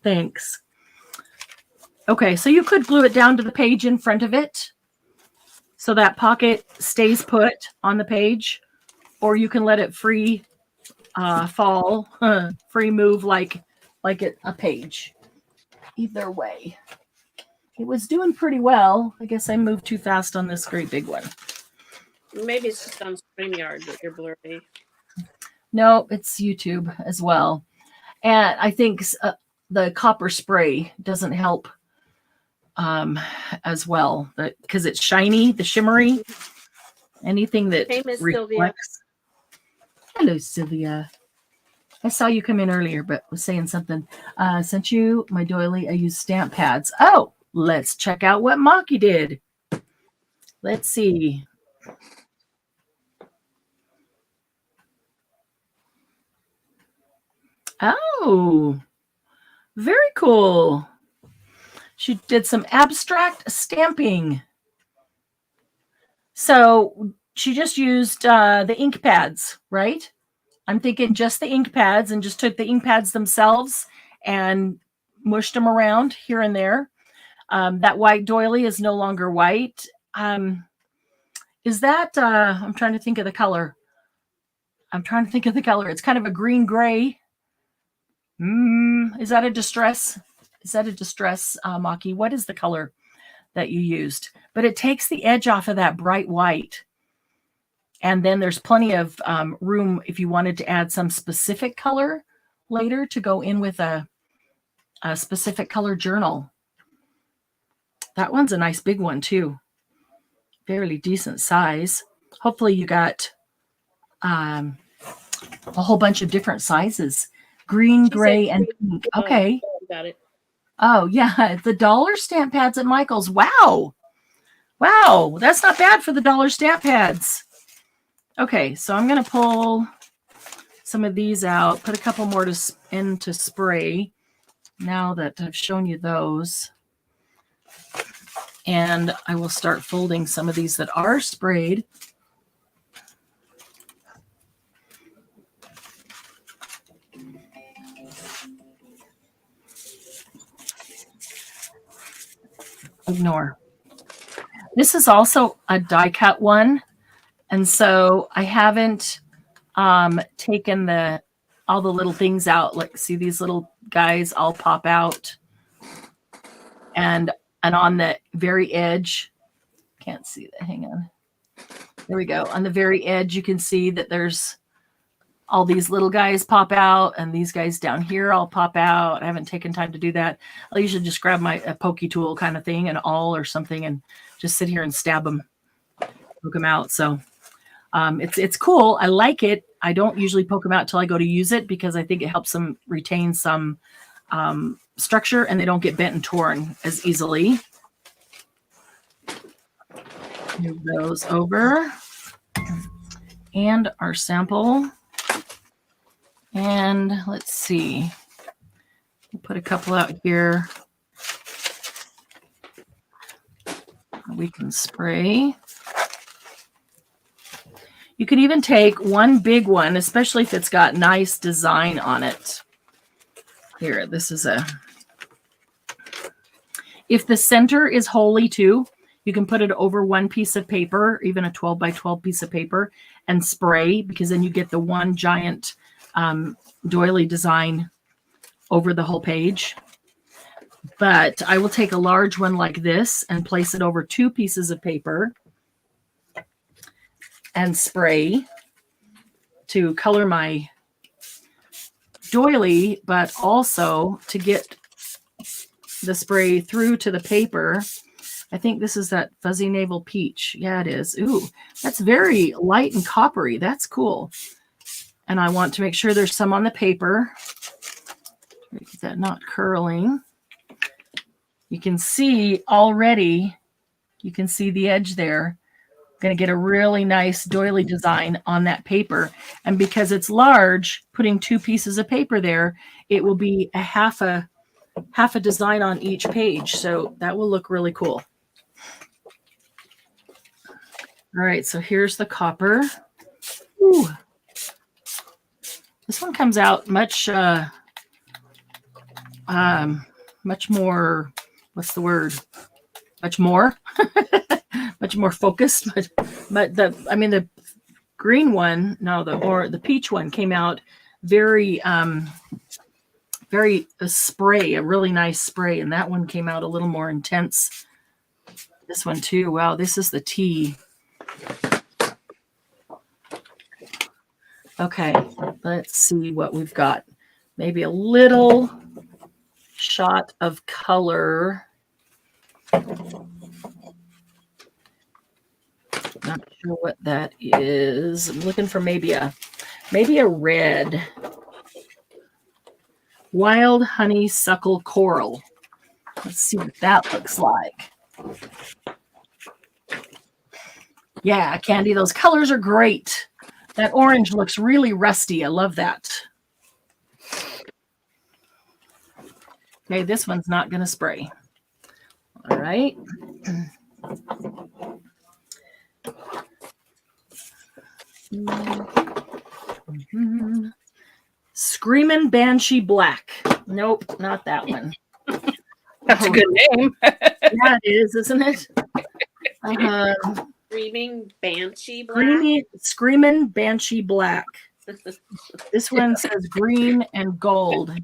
Thanks. Okay, so you could glue it down to the page in front of it so that pocket stays put on the page, or you can let it free fall, free move like a page. Either way. It was doing pretty well. I guess I moved too fast on this great big one. Maybe it's just on StreamYard that you're blurry. No, it's YouTube as well. And I think the copper spray doesn't help as well, because it's shiny, the shimmery, anything that Famous reflects. Sylvia. Hello, Sylvia. I saw you come in earlier, but was saying something. Sent you my doily. I use stamp pads. Oh, let's check out what Maki did. Let's see. Oh, very cool. She did some abstract stamping. So she just used the ink pads, right? I'm thinking just the ink pads, and just took the ink pads themselves and mushed them around here and there. That white doily is no longer white. Is that, I'm trying to think of the color. It's kind of a green gray. Is that a distress? Maki? What is the color that you used? But it takes the edge off of that bright white. And then there's plenty of room if you wanted to add some specific color later to go in with a specific color journal. That one's a nice big one too. Fairly decent size. Hopefully you got a whole bunch of different sizes. Green, gray, and pink. Okay. Got it. Oh, yeah. The dollar stamp pads at Michael's. Wow. Wow. That's not bad for the dollar stamp pads. Okay. So I'm going to pull some of these out, put a couple more into spray now that I've shown you those. And I will start folding some of these that are sprayed. Ignore. This is also a die cut one, and so I haven't taken all the little things out. Like, see, these little guys all pop out, and on the very edge, can't see that. Hang on. There we go. On the very edge, you can see that there's all these little guys pop out, and these guys down here all pop out. I haven't taken time to do that. I'll usually just grab a pokey tool kind of thing, an awl or something, and just sit here and stab them, poke them out. So it's cool. I like it. I don't usually poke them out till I go to use it, because I think it helps them retain some structure, and they don't get bent and torn as easily. Move those over. And our sample. And let's see. We'll put a couple out here. We can spray. You can even take one big one, especially if it's got nice design on it. Here, this is if the center is holy too, you can put it over one piece of paper, even a 12 by 12 piece of paper, and spray, because then you get the one giant doily design over the whole page. But I will take a large one like this and place it over two pieces of paper and spray to color my doily, but also to get the spray through to the paper. I think this is that fuzzy navel peach. Yeah, it is. Ooh, that's very light and coppery. That's cool. And I want to make sure there's some on the paper. Get that not curling. You can see already, you can see the edge there. Going to get a really nice doily design on that paper. And because it's large, putting 2 pieces of paper there, it will be a half a design on each page. So that will look really cool. All right, so here's the copper. Ooh. This one comes out much more, what's the word? Much more, much more focused. But the green one, the peach one came out very spray, a really nice spray, and that one came out a little more intense. This one too. Wow, this is the tea. Okay, let's see what we've got. Maybe a little shot of color. Not sure what that is. I'm looking for maybe a red. Wild honeysuckle coral. Let's see what that looks like. Yeah, Candy, those colors are great. That orange looks really rusty. I love that. Okay, this one's not going to spray. All right. Mm-hmm. Screamin' Banshee Black. Nope, not that one. That's a good name. Yeah, it is, isn't it? Screaming Banshee Black. Screamin' Banshee Black. This one says green and gold.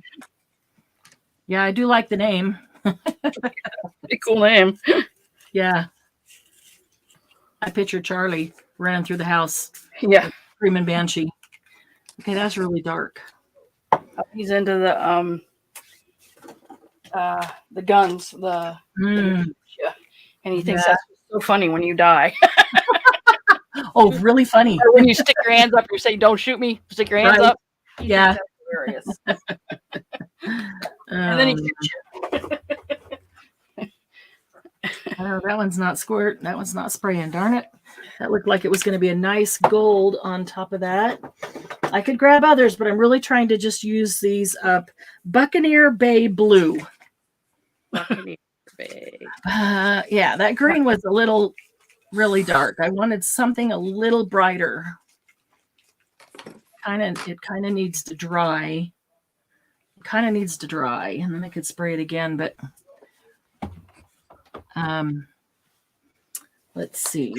Yeah, I do like the name. Pretty cool name. Yeah. I picture Charlie running through the house. Yeah. Screaming Banshee. Okay, that's really dark. He's into the guns, yeah. And he thinks that's so funny when you die. Oh, really funny. Or when you stick your hands up, you say, "Don't shoot me." Stick your hands up. Yeah. That's hilarious. And then he shoots you. Oh, that one's not squirt. That one's not spraying. Darn it. That looked like it was going to be a nice gold on top of that. I could grab others, but I'm really trying to just use these up. Buccaneer Bay Blue. Buccaneer Bay. Yeah, that green was a little really dark. I wanted something a little brighter. It kind of needs to dry. And then I could spray it again, but let's see.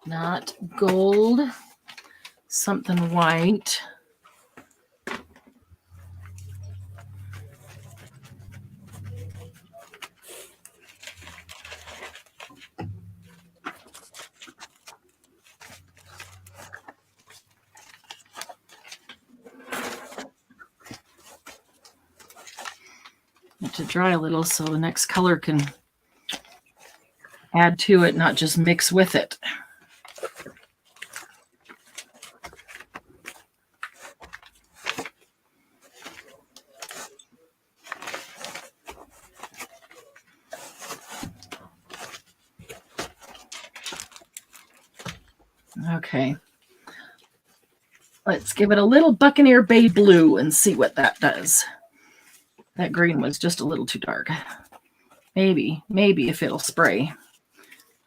Not gold, something white. To dry a little so the next color can add to it, not just mix with it. Okay. Let's give it a little Buccaneer Bay Blue and see what that does. That green was just a little too dark. Maybe if it'll spray.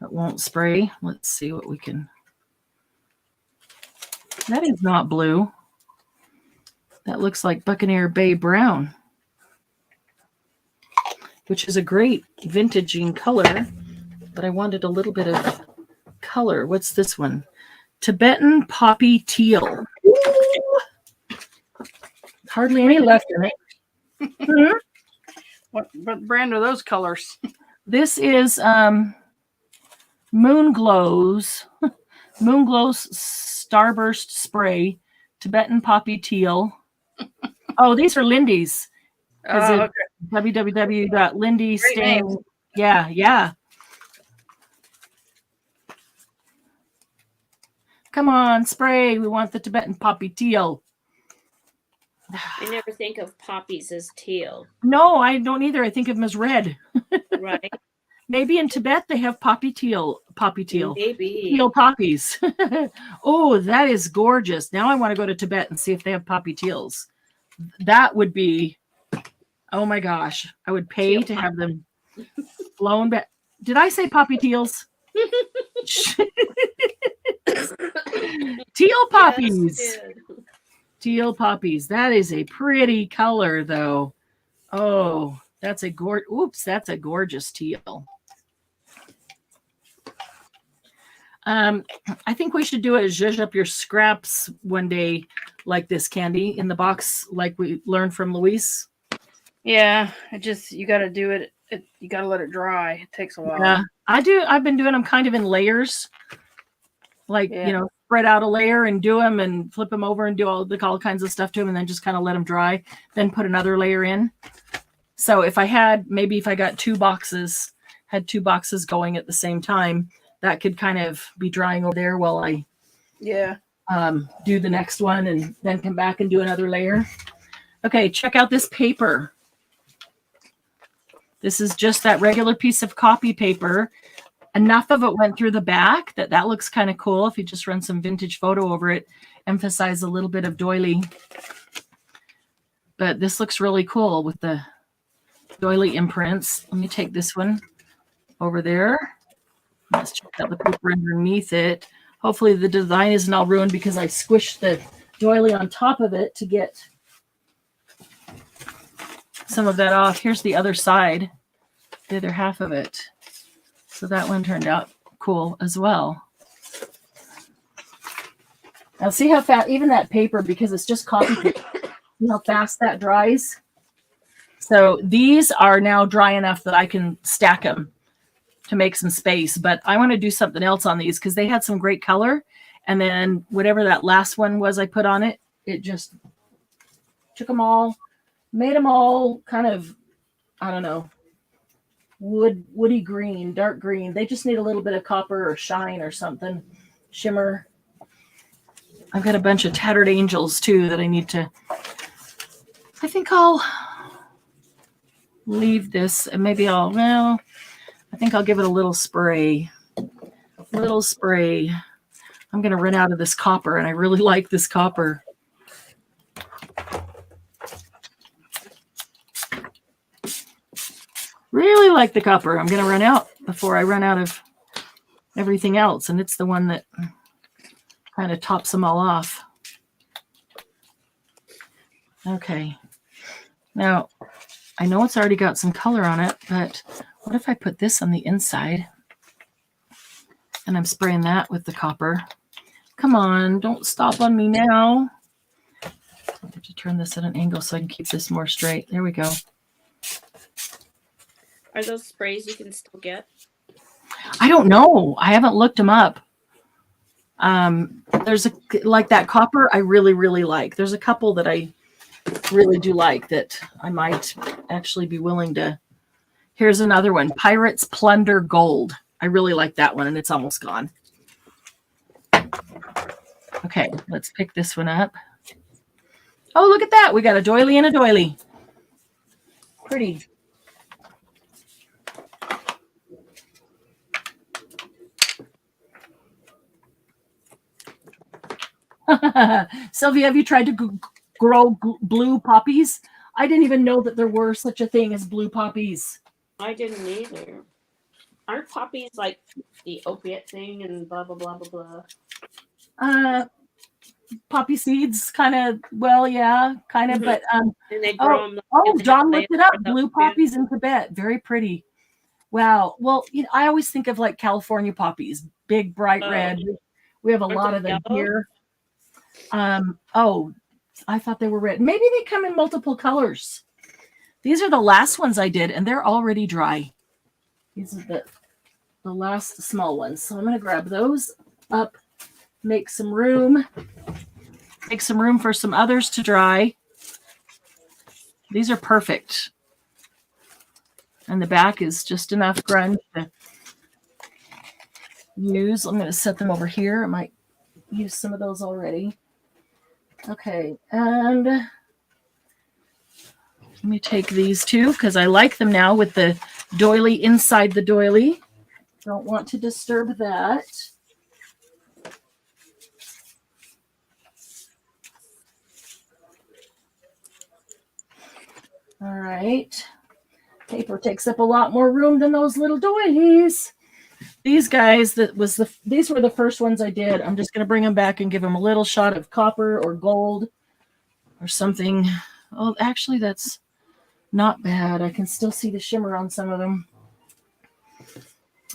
It won't spray. Let's see what we can. That is not blue. That looks like Buccaneer Bay Brown, which is a great vintaging color, but I wanted a little bit of color. What's this one? Tibetan Poppy Teal. Ooh. Hardly any left in it. Mm-hmm. What brand are those colors? This is Moon Glow's Starburst Spray Tibetan poppy teal. Oh, these are Lindy's. Okay. www.lindystain. Yeah. Come on, spray. We want the Tibetan poppy teal. I never think of poppies as teal. No, I don't either. I think of them as red. Right. Maybe in Tibet they have poppy teal. Maybe. Teal poppies. Oh, that is gorgeous. Now I want to go to Tibet and see if they have poppy teals. That would be, oh my gosh. I would pay to have them flown back. Did I say poppy teals? Teal poppies. Yes, Teal poppies. That is a pretty color, though. Oh, that's a gorgeous teal. I think we should do a zhuzh up your scraps one day like this, Candy, in the box like we learned from Luis. Yeah, you got to do it. You got to let it dry. It takes a while. Yeah, I've been doing them kind of in layers. Like, spread out a layer and do them and flip them over and do all kinds of stuff to them and then just kind of let them dry. Then put another layer in. So if I got two boxes going at the same time, that could kind of be drying over there while I do the next one and then come back and do another layer. Okay, check out this paper. This is just that regular piece of copy paper. Enough of it went through the back that looks kind of cool. If you just run some vintage photo over it, emphasize a little bit of doily. But this looks really cool with the doily imprints. Let me take this one over there. Let's check out the paper underneath it. Hopefully the design isn't all ruined because I squished the doily on top of it to get some of that off. Here's the other side, the other half of it. So that one turned out cool as well. Now see how fast, even that paper, because it's just copy paper, see how fast that dries? So these are now dry enough that I can stack them to make some space, but I want to do something else on these because they had some great color. And then whatever that last one was I put on it, it just took them all, made them all kind of, I don't know, woody green, dark green. They just need a little bit of copper or shine or something, shimmer. I've got a bunch of tattered angels too that I need to, I think I'll leave this and maybe I think I'll give it a little spray. I'm going to run out of this copper and I really like this copper. Really like the copper. I'm going to run out before I run out of everything else. And it's the one that kind of tops them all off. Okay. Now, I know it's already got some color on it, but what if I put this on the inside? And I'm spraying that with the copper. Come on, don't stop on me now. I have to turn this at an angle so I can keep this more straight. There we go. Are those sprays you can still get? I don't know. I haven't looked them up. There's like that copper I really, really like. There's a couple that I really do like that I might actually be willing to. Here's another one, Pirates Plunder Gold. I really like that one and it's almost gone. Okay, let's pick this one up. Oh, look at that. We got a doily and a doily. Pretty. Sylvia, have you tried to grow blue poppies? I didn't even know that there were such a thing as blue poppies. I didn't either. Aren't poppies like the opiate thing and blah, blah, blah, blah, blah? Poppy seeds, kind of, well, yeah, kind of, but, and they grow them. John looked it up. Blue poppies in Tibet. Very pretty. Wow. Well, I always think of like California poppies, big, bright red. We have a lot of them here. I thought they were red. Maybe they come in multiple colors. These are the last ones I did, and they're already dry. These are the last small ones. So I'm going to grab those up, make some room. Make some room for some others to dry. These are perfect. And the back is just enough grunge to use. I'm going to set them over here. I might use some of those already. Okay, and let me take these two because I like them now with the doily inside the doily. Don't want to disturb that. All right. Paper takes up a lot more room than those little doilies. These guys, these were the first ones I did. I'm just going to bring them back and give them a little shot of copper or gold or something. Oh, actually, that's not bad. I can still see the shimmer on some of them.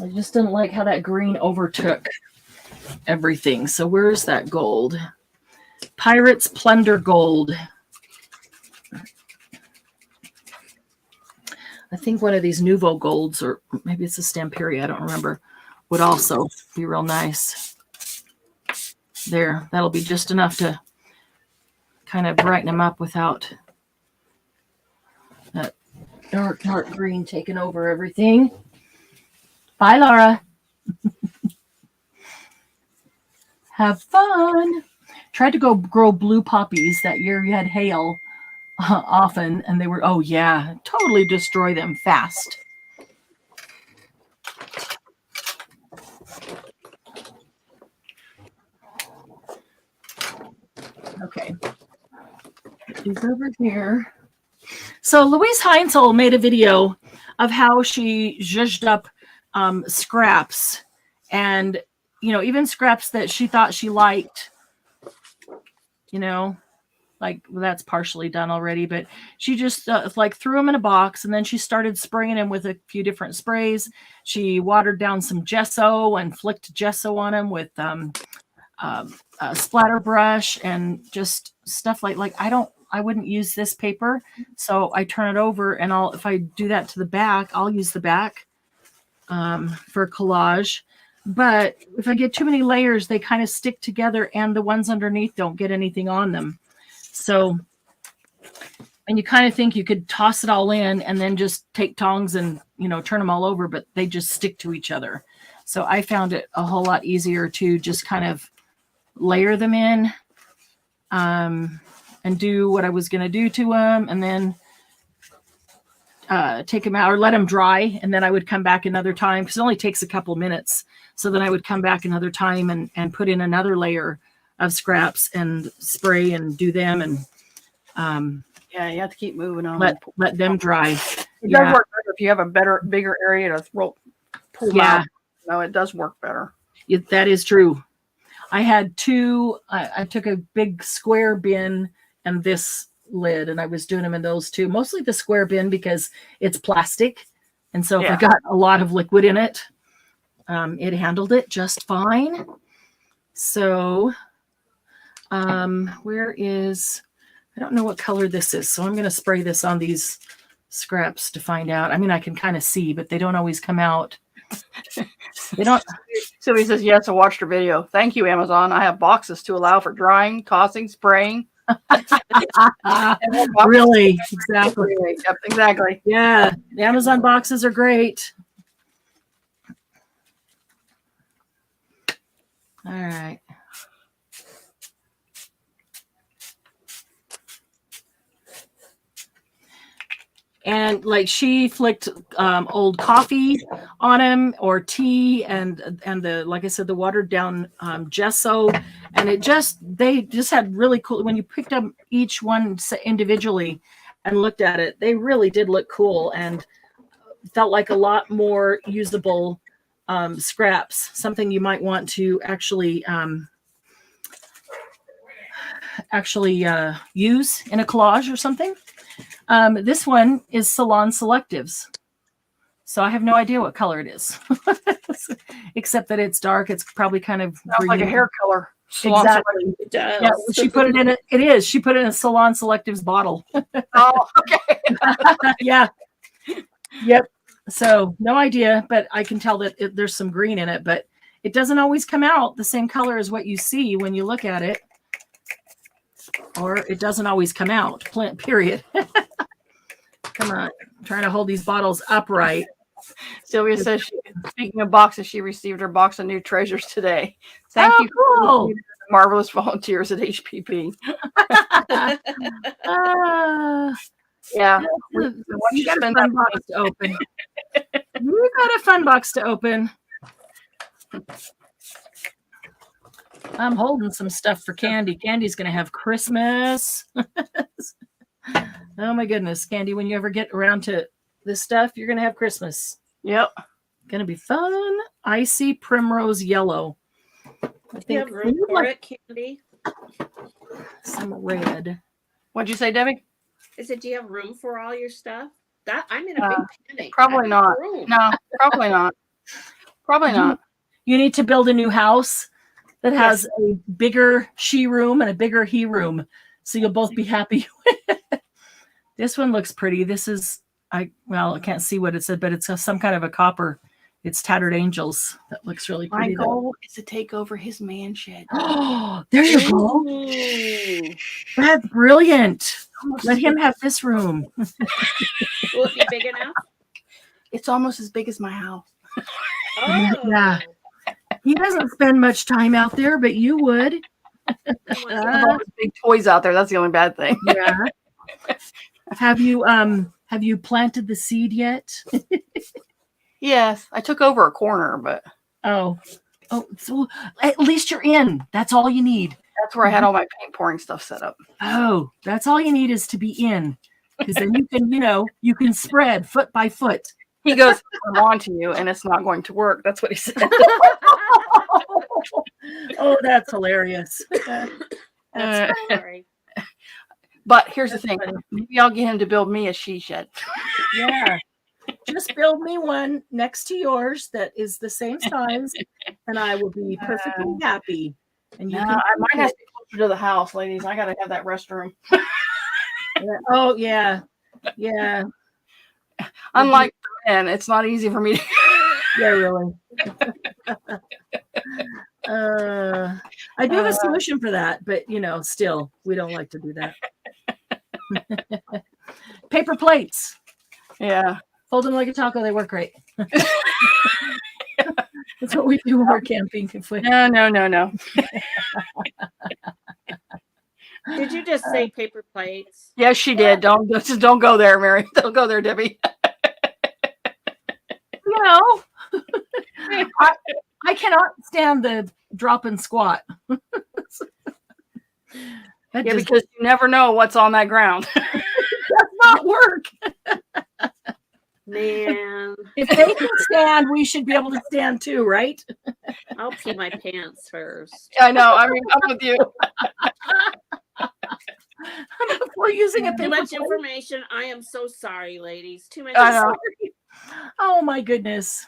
I just didn't like how that green overtook everything. So where's that gold? Pirates Plunder Gold. I think one of these Nouveau Golds, or maybe it's a Stamperia, I don't remember, would also be real nice. There, that'll be just enough to kind of brighten them up without that dark green taking over everything. Bye, Laura. Have fun. Tried to go grow blue poppies that year. You had hail often, and they were, oh yeah, totally destroy them fast. Okay. Put these over here. So Louise Heinzel made a video of how she zhuzhed up scraps, and even scraps that she thought she liked, like, well, that's partially done already, but she just like threw them in a box, and then she started spraying them with a few different sprays. She watered down some gesso and flicked gesso on them with a splatter brush and just stuff like I wouldn't use this paper, so I turn it over, and if I do that to the back, I'll use the back for collage. But if I get too many layers, they kind of stick together, and the ones underneath don't get anything on them. So, and you kind of think you could toss it all in and then just take tongs and, turn them all over, but they just stick to each other. So I found it a whole lot easier to just kind of layer them in and do what I was going to do to them, and then take them out or let them dry. And then I would come back another time, because it only takes a couple minutes. So then I would come back another time and put in another layer of scraps and spray and do them. And yeah, you have to keep moving on. Let them dry. It does work better if you have a bigger area to pull them out. No, it does work better. That is true. I had two. I took a big square bin and this lid, and I was doing them in those two. Mostly the square bin because it's plastic, and so if I got a lot of liquid in it, it handled it just fine. So, where is? I don't know what color this is, so I'm going to spray this on these scraps to find out. I mean, I can kind of see, but they don't always come out. They don't. Sylvia says yes, I watched your video. Thank you, Amazon. I have boxes to allow for drying, tossing, spraying. Really? Exactly. Yep, exactly. Yeah, the Amazon boxes are great. All right. And like she flicked old coffee on him, or tea, and the, like I said, the watered down gesso, and they just had really cool. When you picked up each one individually and looked at it, they really did look cool and felt like a lot more usable scraps. Something you might want to actually use in a collage or something. This one is Salon Selectives. So I have no idea what color it is, except that it's dark. It's probably kind of like a hair color. Salon exactly. It does. Yeah, she put it in it. It is. She put it in a Salon Selectives bottle. Oh, okay. Yeah. Yep. So no idea, but I can tell that there's some green in it, but it doesn't always come out the same color as what you see when you look at it. or it doesn't always come out. Period. Come on. I'm trying to hold these bottles upright. Sylvia says, speaking of boxes, she received her box of new treasures today. Thank you cool. for marvelous volunteers at HPP. Yeah. You got a fun box to open. You got a fun box to open. I'm holding some stuff for Candy. Candy's going to have Christmas. Oh my goodness, Candy, when you ever get around to this stuff, you're going to have Christmas. Yep. Going to be fun. Icy primrose yellow. Do you have room for it, Candy? Some red. What'd you say, Debbie? I said, do you have room for all your stuff? That I'm in a big panic. Probably not. No, probably not. Probably not. You need to build a new house that has a bigger she room and a bigger he room, so you'll both be happy. This one looks pretty. This is I can't see what it said, but it's some kind of a copper. It's Tattered Angels. That looks really pretty. My goal is to take over his man shed. Oh, there you go. That's brilliant. Let him have this room. Will it be big enough? It's almost as big as my house. Oh. Yeah. He doesn't spend much time out there, but you would. All those big toys out there. That's the only bad thing. Yeah. Have you planted the seed yet? Yes, I took over a corner, but so at least you're in. That's all you need. that's where I had all my paint pouring stuff set up. Oh, that's all you need is to be in, because then you can spread foot by foot. He goes, "I'm on to you, and it's not going to work." That's what he said. Oh, that's hilarious. That's sorry. But here's the thing. Maybe I'll get him to build me a she shed. Yeah. Just build me one next to yours that is the same size, and I will be perfectly happy. And I might have to be closer to the house, ladies. I got to have that restroom. Oh, yeah. Yeah. Unlike men, it's not easy for me to. Yeah, really. I do have a solution for that, but still, we don't like to do that. Paper plates. Yeah. Fold them like a taco. They work great. That's what we do when we're camping. No. Did you just say paper plates? Yes, she did. Don't go there, Mary. Don't go there, Debbie. I cannot stand the drop and squat. Because you never know what's on that ground. Does not work. Man. If they can stand, we should be able to stand too, right? I'll pee my pants first. I know. I mean, I'm with you. We're using a Too paper much plate. information. I am so sorry, ladies. Too much. I know. Oh my goodness.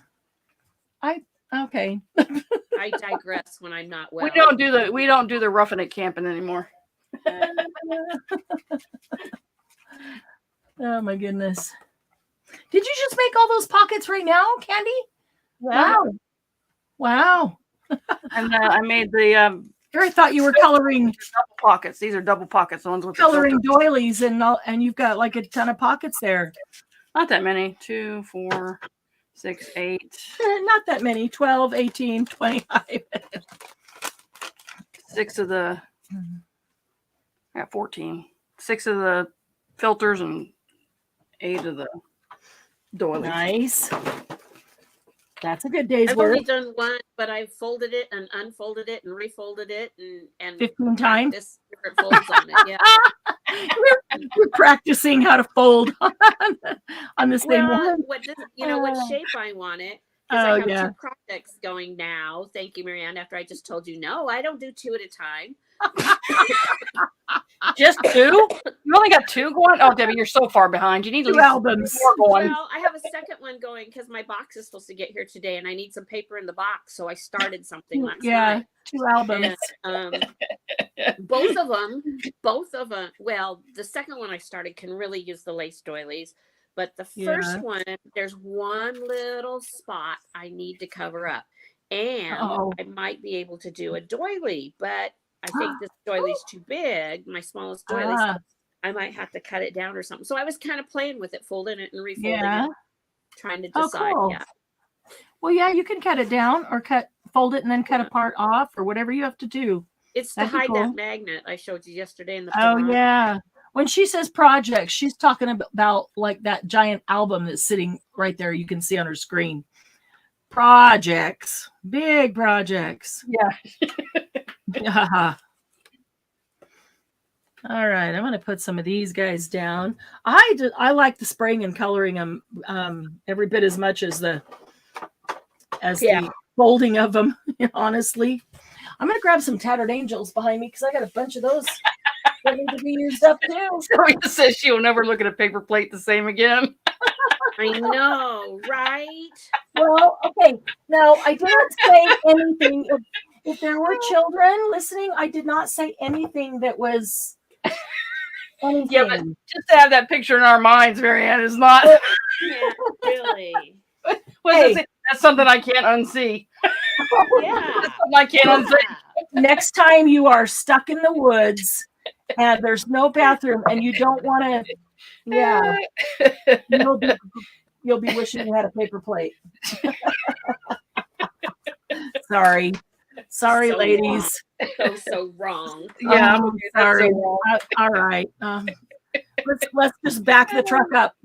Okay. I digress when I'm not well. We don't do the roughing it camping anymore. Oh my goodness. Did you just make all those pockets right now, Candy? Yeah. Wow. And I made the I thought you were coloring double pockets. These are double pockets. The ones with coloring the doilies and you've got like a ton of pockets there. not that many. 2, 4, 6, 8. Not that many. 12, 18, 25. 6 of the. I got 14. 6 of the filters and 8 of the doilies. Nice. That's a good day's I've work. only done one, but I folded it and unfolded it and refolded it and 15 times. This different folds on it. Yeah. We're practicing how to fold on the same one. What shape I want it. Because I have 2 projects going now. Thank you, Marianne. After I just told you, no, I don't do 2 at a time. Just 2? You only got 2 going? Oh, Debbie, you're so far behind. You need 2 albums. More going. Well, I have a second one going because my box is supposed to get here today, and I need some paper in the box. So I started something last night. 2 albums. And, both of them. Well, the second one I started can really use the lace doilies. But the first one, there's one little spot I need to cover up. And I might be able to do a doily, but I think this doily's too big, my smallest doily. So I might have to cut it down or something. So I was kind of playing with it, folding it and refolding it, trying to decide. Cool. Yeah. Well, yeah, you can cut it down or fold it and then cut a part off or whatever you have to do. It's to hide that magnet I showed you yesterday in the yeah. When she says projects, she's talking about like that giant album that's sitting right there. You can see on her screen. Projects, big projects. Yeah. Yeah. All right, I'm going to put some of these guys down. I like the spraying and coloring them every bit as much as the folding of them. Honestly, I'm going to grab some tattered angels behind me because I got a bunch of those that need to be used up too. Sylvia says she will never look at a paper plate the same again. I know, right? Well, okay. Now, I didn't say anything. If there were children listening, I did not say anything that was anything. Yeah, but just to have that picture in our minds, Marianne, is not. Yeah, really. That's something I can't unsee. Yeah. That's something I can't unsee. Next time you are stuck in the woods and there's no bathroom and you don't want to, you'll be wishing you had a paper plate. Sorry, so ladies. So wrong. Yeah, I'm sorry. All right. Let's just back the truck up.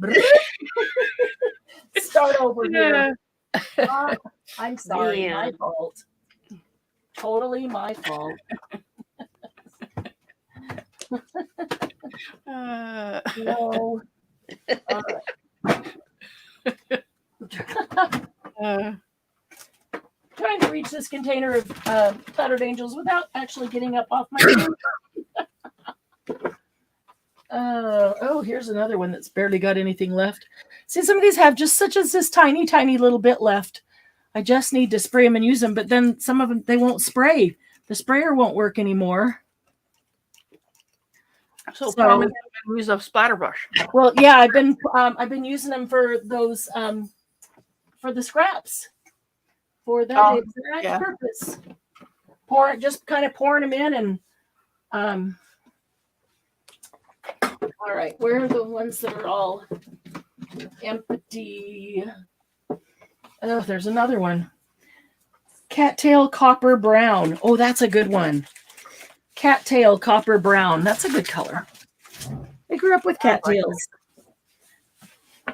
Start over here. I'm sorry. Yeah. My fault. Totally my fault. No. Trying to reach this container of tattered angels without actually getting up off my phone. Here's another one that's barely got anything left. See, some of these have just this tiny, tiny little bit left. I just need to spray them and use them, but then some of them, they won't spray. The sprayer won't work anymore. So use a splatter brush. Well, yeah, I've been using them for those for the scraps for that exact purpose. Just kind of pouring them in and all right, where are the ones that are all empty? Oh, there's another one. Cattail Copper Brown. Oh, that's a good one. Cattail Copper Brown. That's a good color. I grew up with cattails.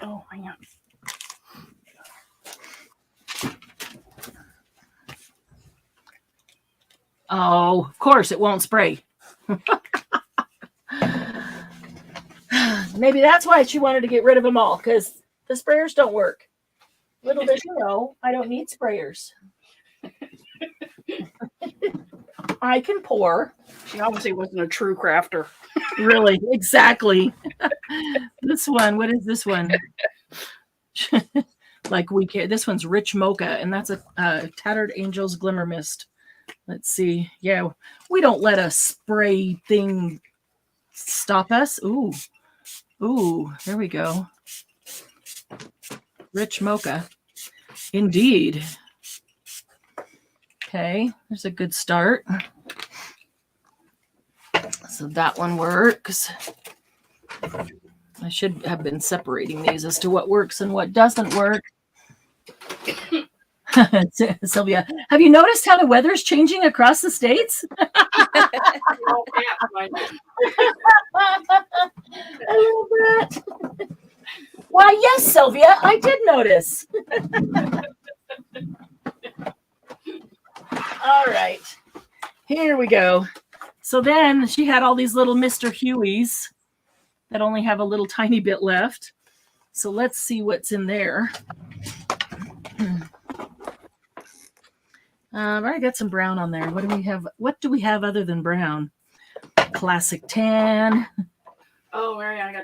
Oh, hang on. Oh, of course, it won't spray. Maybe that's why she wanted to get rid of them all, because the sprayers don't work. Little did you know, I don't need sprayers. I can pour. She obviously wasn't a true crafter. Really, exactly. This one, what is this one? This one's Rich Mocha, and that's a Tattered Angels Glimmer Mist. Let's see. Yeah, we don't let a spray thing stop us. Ooh, there we go. Rich Mocha. Indeed. Okay, there's a good start. So that one works. I should have been separating these as to what works and what doesn't work. Sylvia, have you noticed how the weather's changing across the states? I love that. Why, yes, Sylvia, I did notice. All right, here we go. So then she had all these little Mr. Hueys that only have a little tiny bit left. So let's see what's in there. I got some brown on there. What do we have? What do we have other than brown? Classic tan. Oh, Marianne, I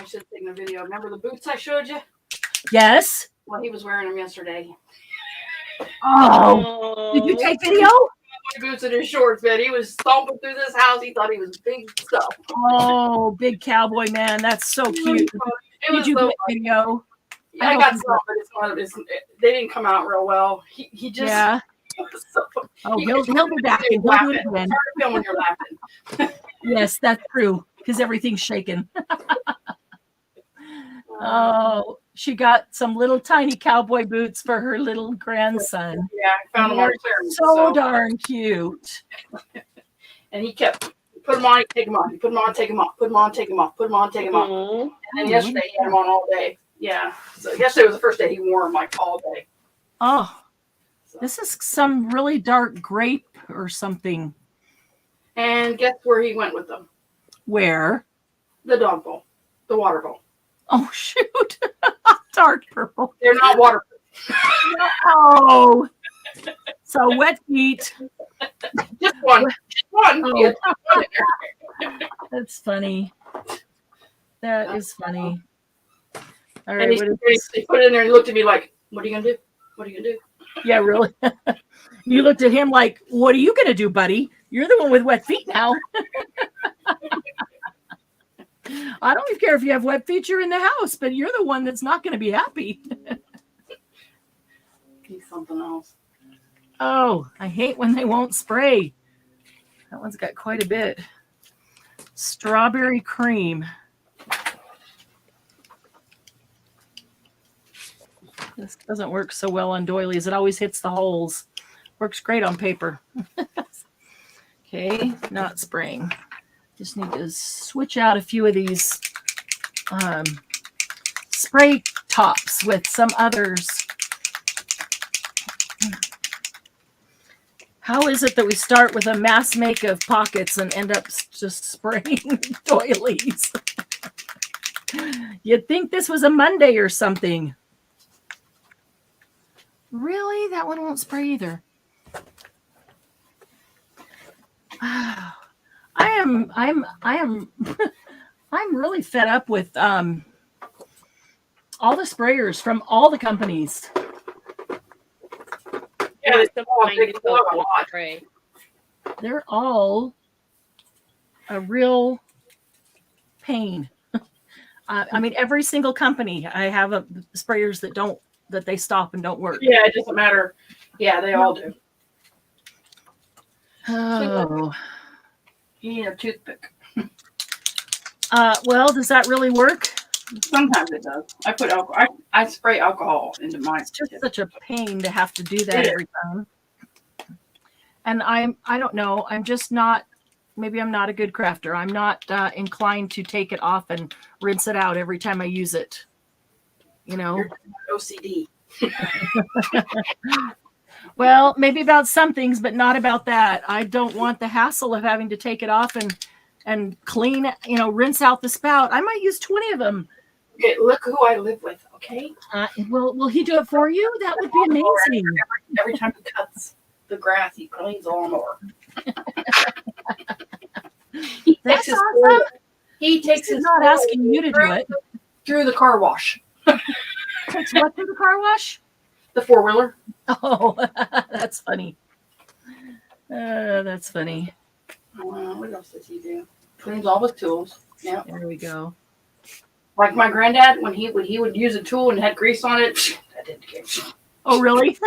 should have taken a video. Remember the boots I showed you? Yes. Well, he was wearing them yesterday. Oh, did you take video? Boots and his shorts, man. He was stomping through this house. He thought he was big stuff. Oh, big cowboy man. That's so cute. Did you get video? Yeah, I got some, but they didn't come out real well. He just Oh, he'll be back and he'll do it again. It's hard to film when you're laughing. Yes, that's true because everything's shaking. Oh, she got some little tiny cowboy boots for her little grandson. Yeah, I found them on clearance. So darn cute. And he kept put them on, take them off. He put them on, take them off. Put them on, take them off. Put them on, take them off. And then yesterday he had them on all day. Yeah. So yesterday was the first day he wore them like all day. Oh, this is some really dark grape or something. And guess where he went with them? Where? The dog bowl, the water bowl. Oh, shoot. Dark purple. They're not waterproof. Oh. So wet feet. Just one. Just one. Oh. Yeah, one That's funny. That is funny. All right. and he put it in there and looked at me like, what are you going to do? What are you going to do? Yeah, really. You looked at him like, what are you going to do, buddy? You're the one with wet feet now. I don't even care if you have wet feet, you're in the house, but you're the one that's not going to be happy. He's something else. Oh, I hate when they won't spray. That one's got quite a bit. Strawberry cream. This doesn't work so well on doilies. It always hits the holes. Works great on paper. Okay, not spraying. Just need to switch out a few of these spray tops with some others. How is it that we start with a mass make of pockets and end up just spraying doilies? You'd think this was a Monday or something. Really? That one won't spray either. I'm really fed up with all the sprayers from all the companies. Yeah, they're all a real pain. I mean, every single company I have sprayers that they stop and don't work. Yeah, it doesn't matter. Yeah, they all do. Oh. You need a toothpick. Well, does that really work? Sometimes it does. I put alcohol. I spray alcohol into mine. It's just such a pain to have to do that every time. And I don't know. I'm just not. Maybe I'm not a good crafter. I'm not inclined to take it off and rinse it out every time I use it. You know. You're OCD. Well, maybe about some things, but not about that. I don't want the hassle of having to take it off and clean, rinse out the spout. I might use 20 of them. Okay, look who I live with, okay? Will he do it for you? That would be amazing. Every time he cuts the grass, he cleans the lawnmower. That's awesome. He takes his not asking you to do it. Through the car wash. Takes what through the car wash? The four-wheeler. Oh, that's funny. That's funny. What else does he do? Cleans all his tools. Yeah. There we go. Like my granddad, when he would use a tool and had grease on it, that didn't care. Oh, really?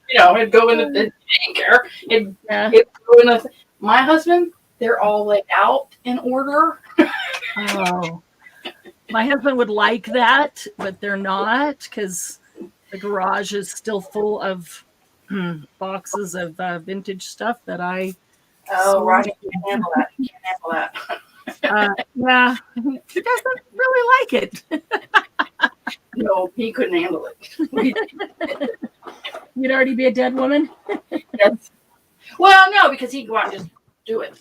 It'd go in the, it didn't care. It'd go in the, my husband, they're all laid out in order. Oh. My husband would like that, but they're not because the garage is still full of boxes of vintage stuff that I. Oh, Ronnie can't handle that. He can't handle that. Yeah, he doesn't really like it. No, he couldn't handle it. You'd already be a dead woman? Yes. Well, no, because he'd go out and just do it.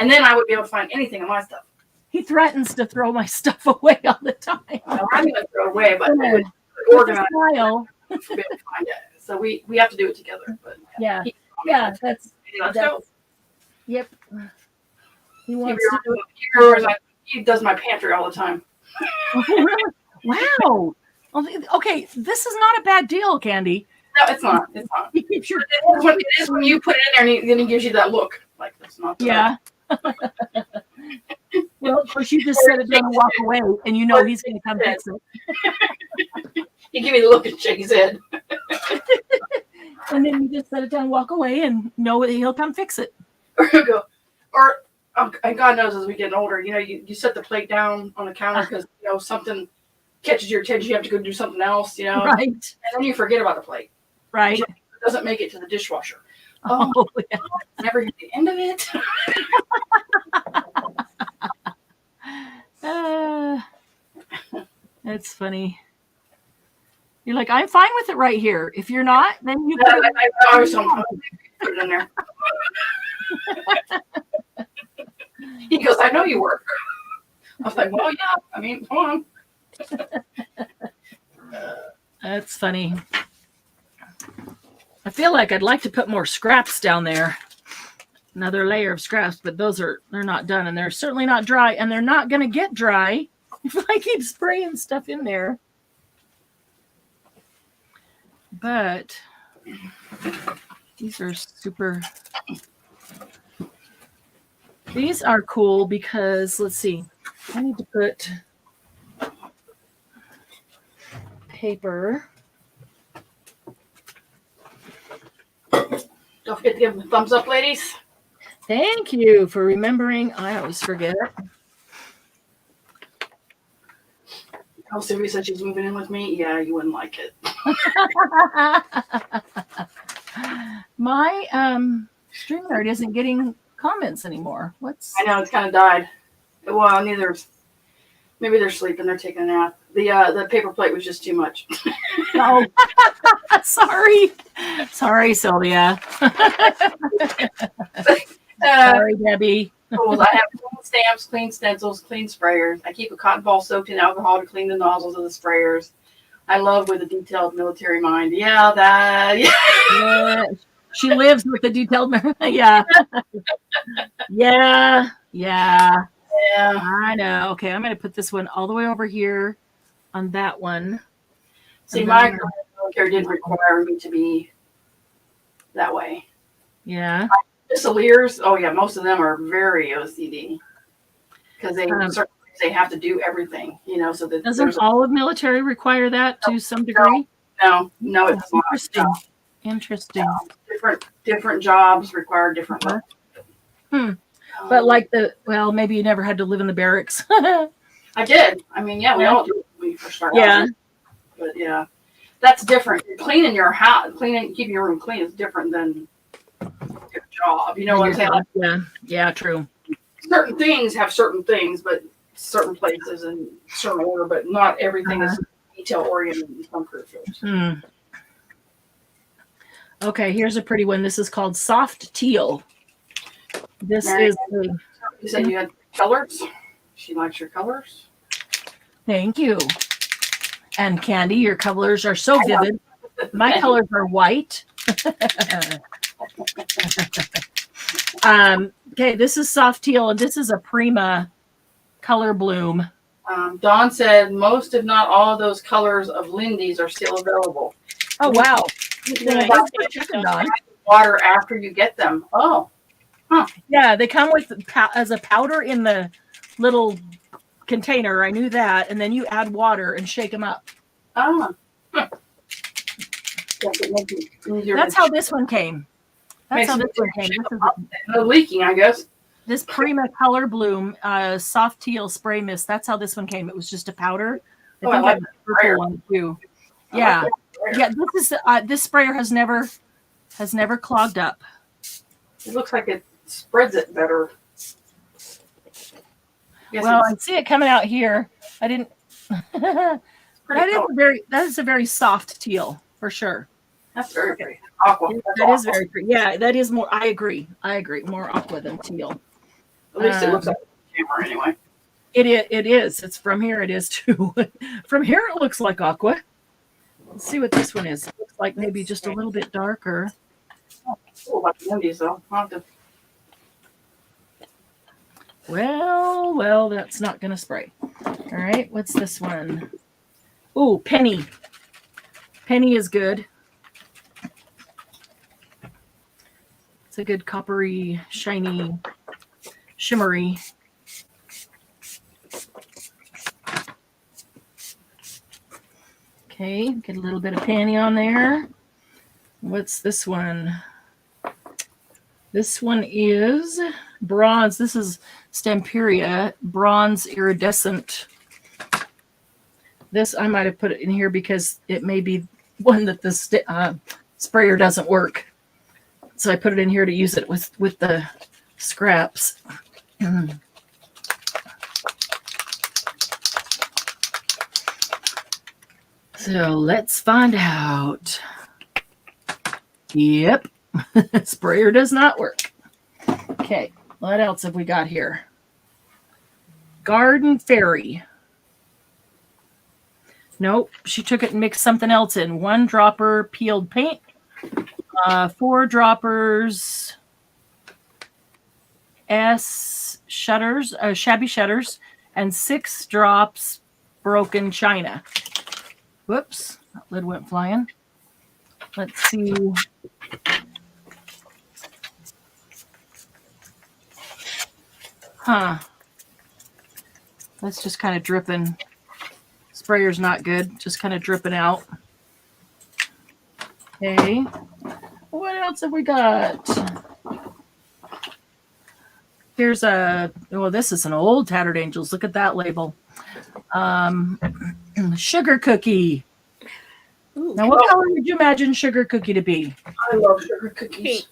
And then I would be able to find anything in my stuff. He threatens to throw my stuff away all the time. No, I'm going to throw it away, but we would organize it. So we have to do it together. But yeah, that's yep. He wants to do it. He does my pantry all the time. Oh, really? Wow. Okay, this is not a bad deal, Candy. No, it's not. It's not. He keeps your it is when you put it in there and then he gives you that look. Like, that's not the yeah. Well, of course, you just set it down and walk away, and you know he's going to come fix it. He gave me the look and shake his head. And then you just set it down, walk away, and know that he'll come fix it. And God knows as we get older, you set the plate down on the counter because something catches your attention, you have to go do something else, Right. and then you forget about the plate. Right. It doesn't make it to the dishwasher. Oh, yeah. Never get the end of it. That's funny. You're like, I'm fine with it right here. If you're not, then you I always put it in there. He goes, I know you work. I was like, well, yeah. I mean, come on. That's funny. I feel like I'd like to put more scraps down there. Another layer of scraps, but they're not done, and they're certainly not dry, and they're not going to get dry if I keep spraying stuff in there. But these are these are cool because, let's see, I need to put paper. Don't forget to give them a thumbs up, ladies. Thank you for remembering. I always forget. Oh, Sylvia said she's moving in with me. Yeah, you wouldn't like it. My StreamYard isn't getting comments anymore. I know, it's kind of died. Well, maybe they're sleeping, they're taking a nap. The paper plate was just too much. Oh, sorry, Sylvia. Sorry, Debbie. I have clean stamps, clean stencils, clean sprayers. I keep a cotton ball soaked in alcohol to clean the nozzles of the sprayers. I love with a detailed military mind. Yeah, Yeah, she lives with the detailed. Yeah. Yeah. I know. Okay, I'm going to put this one all the way over here on that one. See, my military didn't require me to be that way. Yeah. Pistoliers, oh yeah, most of them are very OCD because they have to do everything, so that doesn't all of military require that to some degree? No, it does not. Interesting. Different jobs require different work. But maybe you never had to live in the barracks. I did. I mean, yeah, we all do when we first started. Yeah. But yeah, that's different. Cleaning your house, keeping your room clean is different than your job. You know what I'm saying? Yeah, true. Certain things have certain things, but certain places in certain order, but not everything is detail oriented in some crucials. Okay, here's a pretty one. This is called Soft Teal. This is you said you had colors. She likes your colors. Thank you. And Candy, your colors are so vivid. My colors are white. Okay, this is Soft Teal, and this is a Prima color bloom. Dawn said most, if not all, of those colors of Lindy's are still available. Oh, wow. Nice. Water after you get them. Oh. Huh. Yeah, they come with as a powder in the little container. I knew that. And then you add water and shake them up. Oh. That's how this one came. That's how this one came. No leaking, I guess. This Prima Color Bloom Soft Teal Spray Mist. That's how this one came. It was just a powder. I think I have the purple one too. Yeah. This sprayer has never clogged up. It looks like it spreads it better. Well, I see it coming out here. I didn't. That is a very soft teal for sure. That's very pretty. Aqua. That is very pretty. Yeah, that is more. I agree. More aqua than teal. At least it looks like the camera anyway. It is. It's from here. It is too. From here, it looks like aqua. Let's see what this one is. It looks like maybe just a little bit darker. Oh, about the Indies though. I'll have to... Well, that's not gonna spray. All right, what's this one? Ooh, Penny. Penny is good. It's a good coppery, shiny, shimmery. Okay, get a little bit of Penny on there. What's this one? This one is bronze. This is Stamperia bronze iridescent. This I might have put it in here because it may be one that the sprayer doesn't work. So I put it in here to use it with the scraps. So let's find out. Yep. Sprayer does not work. Okay, what else have we got here? Garden Fairy. Nope, she took it and mixed something else in. 1 dropper peeled paint, 4 droppers shutters, shabby shutters, and 6 drops broken china. Whoops, that lid went flying. Let's see. Huh. That's just kind of dripping. Sprayer's not good. Just kind of dripping out. Okay. What else have we got? Here's this is an old Tattered Angels. Look at that label. Sugar cookie. Ooh. Now, what color would you imagine sugar cookie to be? I love sugar cookies.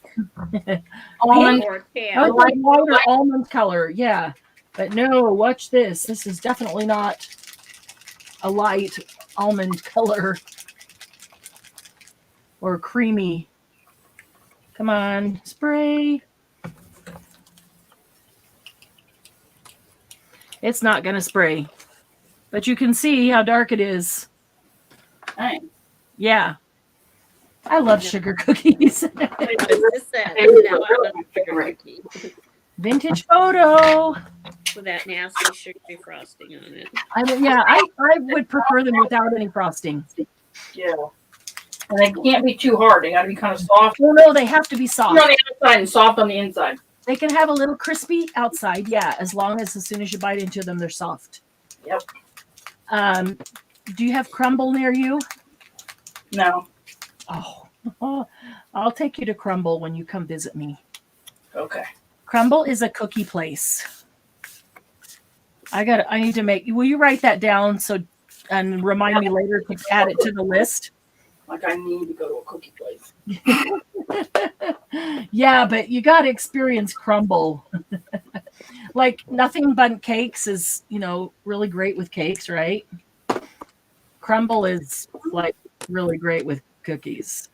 Almond Pink? or I tail. would like white or almond color, yeah. But no, watch this. This is definitely not a light almond color or creamy. Come on, spray. It's not going to spray. But you can see how dark it is. Nice. Yeah. I love sugar cookies. Vintage photo. With that nasty sugary frosting on it. I would prefer them without any frosting. Yeah. And they can't be too hard. They got to be kind of soft. Well, no, they have to be soft. On the outside and soft on the inside. They can have a little crispy outside, yeah, as long as soon as you bite into them, they're soft. Yep. Do you have Crumble near you? No. Oh, I'll take you to Crumble when you come visit me. Okay. Crumble is a cookie place. I need to make. Will you write that down and remind me later to add it to the list? Like I need to go to a cookie place. Yeah, but you got to experience Crumble. Like Nothing But Cakes is, really great with cakes, right? Crumble is like really great with cookies.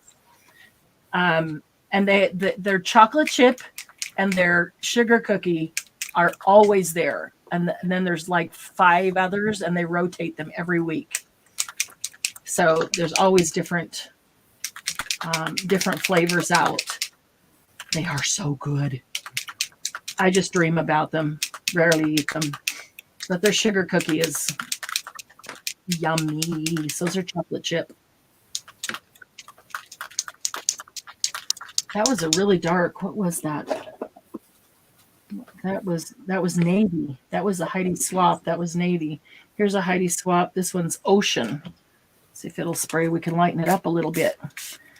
And their chocolate chip and their sugar cookie are always there. And then there's like 5 others, and they rotate them every week. So there's always different flavors out. They are so good. I just dream about them. Rarely eat them. But their sugar cookie is yummy. So is their chocolate chip. That was a really dark. What was that? That was navy. That was a Heidi Swap. That was navy. Here's a Heidi Swap. This one's ocean. See if it'll spray. We can lighten it up a little bit.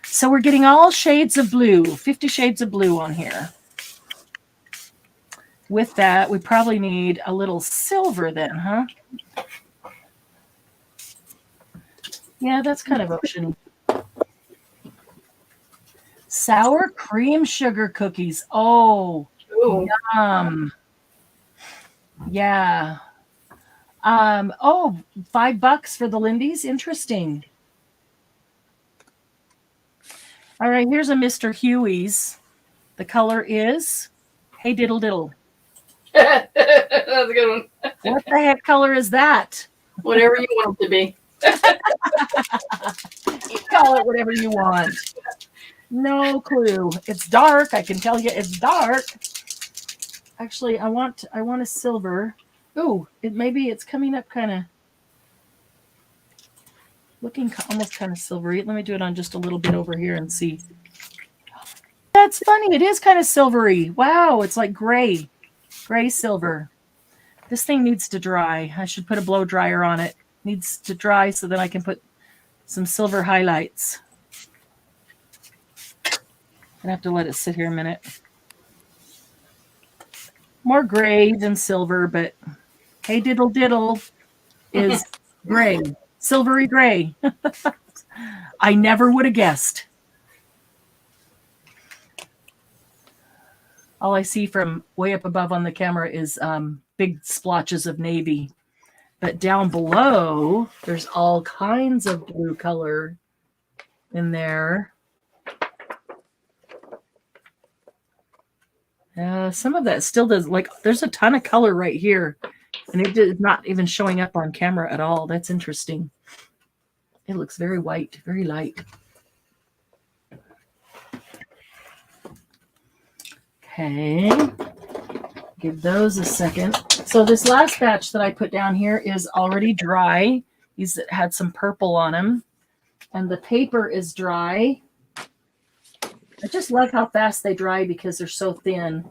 So we're getting all shades of blue. 50 shades of blue on here. With that, we probably need a little silver then, huh? Yeah, that's kind of ocean. Sour cream sugar cookies. Oh, Ooh. Yeah. $5 for the Lindy's. Interesting. All right, here's a Mr. Huey's. The color is Hey Diddle Diddle. That's a good one. What the heck color is that? Whatever you want it to be. You call it whatever you want. No clue. It's dark. I can tell you it's dark. Actually, I want a silver. Ooh, maybe it's coming up kind of looking almost kind of silvery. Let me do it on just a little bit over here and see. That's funny. It is kind of silvery. Wow, it's like gray silver. This thing needs to dry. I should put a blow dryer on it. Needs to dry so that I can put some silver highlights. Gonna have to let it sit here a minute. More gray than silver, but hey, diddle diddle is gray, silvery gray. I never would have guessed. All I see from way up above on the camera is big splotches of navy. But down below, there's all kinds of blue color in there. Some of that still does, like, there's a ton of color right here. And it is not even showing up on camera at all. That's interesting. It looks very white, very light. Okay. Give those a second. So this last batch that I put down here is already dry. These had some purple on them. And the paper is dry. I just love how fast they dry because they're so thin.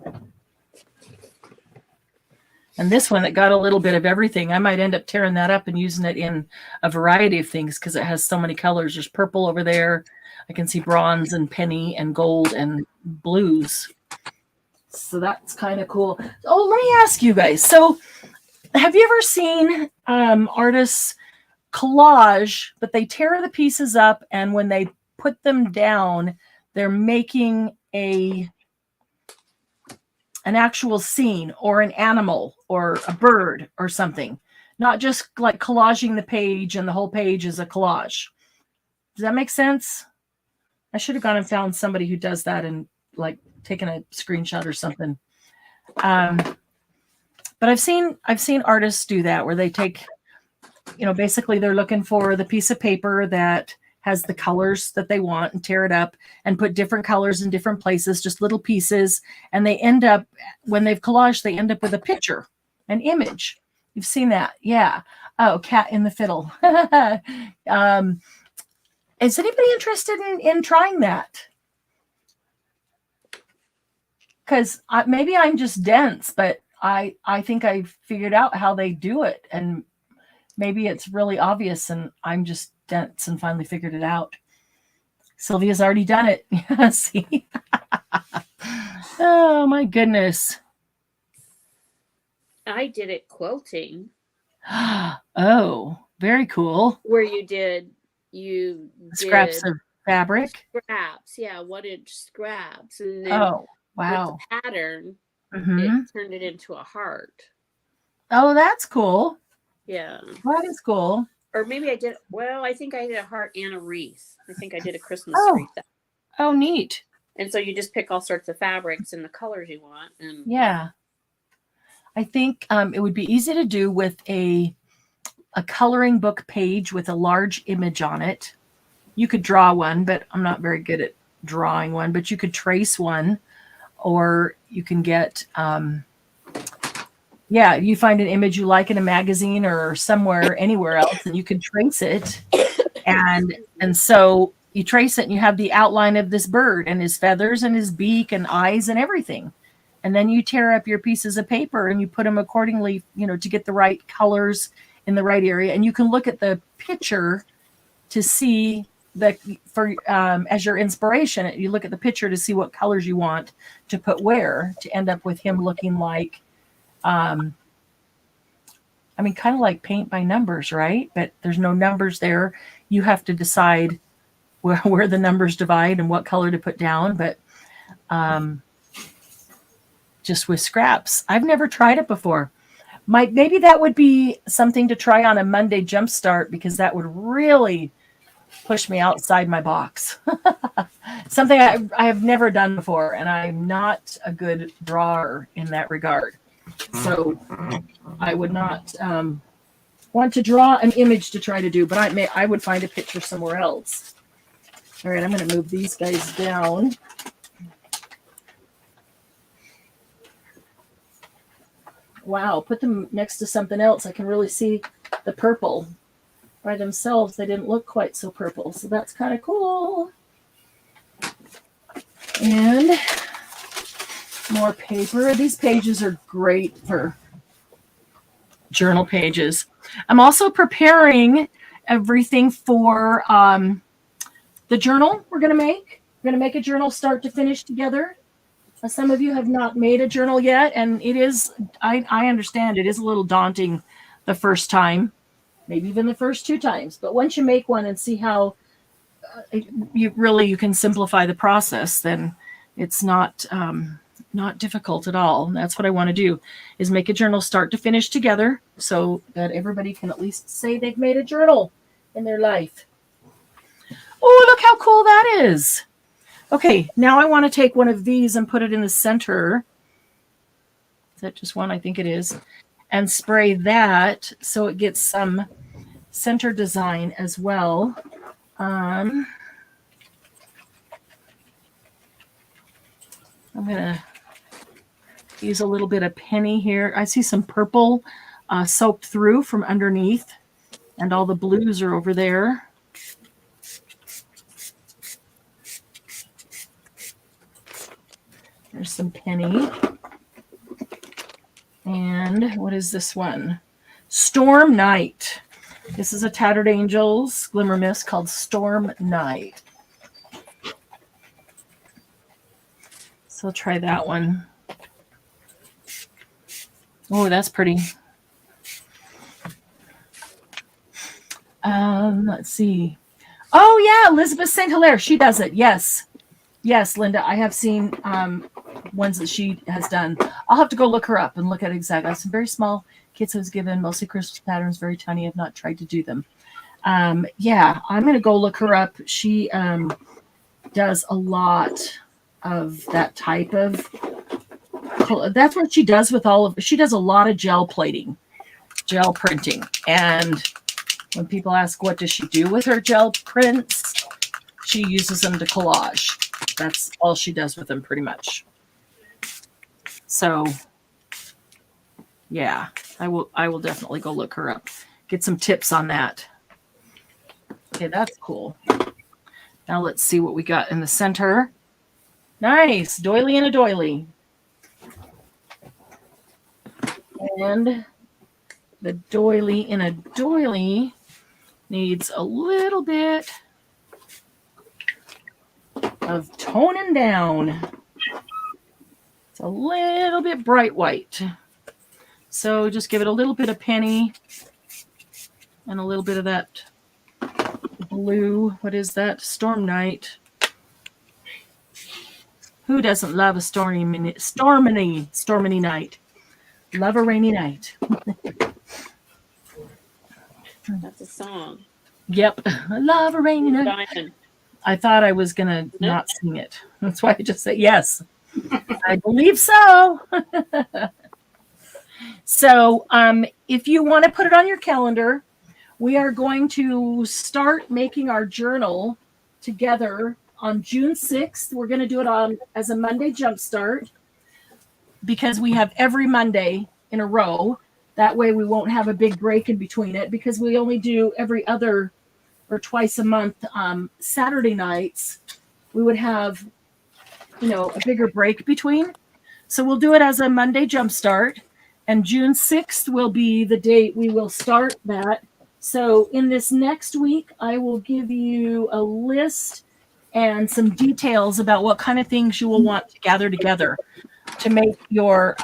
And this one that got a little bit of everything, I might end up tearing that up and using it in a variety of things because it has so many colors. There's purple over there. I can see bronze and penny and gold and blues. So that's kind of cool. Oh, let me ask you guys. So have you ever seen artists collage, but they tear the pieces up, and when they put them down, they're making an actual scene or an animal or a bird or something, not just like collaging the page and the whole page is a collage. Does that make sense? I should have gone and found somebody who does that and like taken a screenshot or something. But I've seen artists do that where they take, basically they're looking for the piece of paper that has the colors that they want and tear it up and put different colors in different places, just little pieces. And they end up, when they've collaged, they end up with a picture, an image. You've seen that. Yeah. Oh, cat in the fiddle. Is anybody interested in trying that? Because maybe I'm just dense, but I think I figured out how they do it. And maybe it's really obvious and I'm just dense and finally figured it out. Sylvia's already done it. See? Oh, my goodness. I did it quilting. Oh, very cool. Where you did scraps of fabric. Scraps, yeah, 1-inch scraps, and then wow, with the pattern, it turned it into a heart. Oh, that's cool. Yeah, that is cool. Or maybe I did. Well, I think I did a heart and a wreath. I think I did a Christmas wreath. Oh, neat. And so you just pick all sorts of fabrics and the colors you want, and yeah. I think it would be easy to do with a coloring book page with a large image on it. You could draw one, but I'm not very good at drawing one, but you could trace one, or you can get, you find an image you like in a magazine or somewhere, anywhere else, and you can trace it. And so you trace it and you have the outline of this bird and his feathers and his beak and eyes and everything. And then you tear up your pieces of paper and you put them accordingly, to get the right colors in the right area. And you can look at the picture to see as your inspiration. You look at the picture to see what colors you want to put where to end up with him looking like, kind of like paint by numbers, right? But there's no numbers there. You have to decide where the numbers divide and what color to put down. But just with scraps, I've never tried it before. Maybe that would be something to try on a Monday Jumpstart, because that would really push me outside my box. Something I have never done before, and I'm not a good drawer in that regard. So I would not want to draw an image to try to do, but I would find a picture somewhere else. All right, I'm going to move these guys down. Wow, put them next to something else. I can really see the purple. By themselves, they didn't look quite so purple. So that's kind of cool. And more paper. These pages are great for journal pages. I'm also preparing everything for the journal we're going to make. We're going to make a journal start to finish together. Some of you have not made a journal yet, and it is, I understand, it is a little daunting the first time, maybe even the first 2 times. But once you make one and see how you can simplify the process, then it's not difficult at all. And that's what I want to do, is make a journal start to finish together so that everybody can at least say they've made a journal in their life. Oh, look how cool that is. Okay, now I want to take one of these and put it in the center. Is that just one? I think it is. And spray that so it gets some center design as well. I'm going to use a little bit of penny here. I see some purple soaked through from underneath, and all the blues are over there. There's some penny. And what is this one? Storm Night. This is a Tattered Angels Glimmer Mist called Storm Night. So I'll try that one. Oh, that's pretty. Let's see. Oh, yeah, Elizabeth St. Hilaire. She does it. Yes. Yes, Linda, I have seen ones that she has done. I'll have to go look her up and look at exactly. Some very small kits I was given, mostly Christmas patterns, very tiny. I've not tried to do them. Yeah, I'm going to go look her up. She does a lot of that type of, that's what she does with she does a lot of gel plating, gel printing. And when people ask what does she do with her gel prints, she uses them to collage. That's all she does with them pretty much. So yeah, I will definitely go look her up. Get some tips on that. Okay, that's cool. Now let's see what we got in the center. Nice, doily and a doily. And the doily in a doily needs a little bit of toning down. It's a little bit bright white. So just give it a little bit of penny and a little bit of that blue. What is that? Storm Night. Who doesn't love a stormy night? Love a rainy night. That's a song. Yep. I love a rainy night. Diamond. I thought I was going to not sing it. That's why I just said yes. I believe so. So if you want to put it on your calendar, we are going to start making our journal together on June 6th. We're going to do it as a Monday jumpstart because we have every Monday in a row. That way we won't have a big break in between it because we only do every other or twice a month Saturday nights. We would have, a bigger break between. So we'll do it as a Monday jumpstart, and June 6th will be the date we will start that. So in this next week, I will give you a list and some details about what kind of things you will want to gather together to make your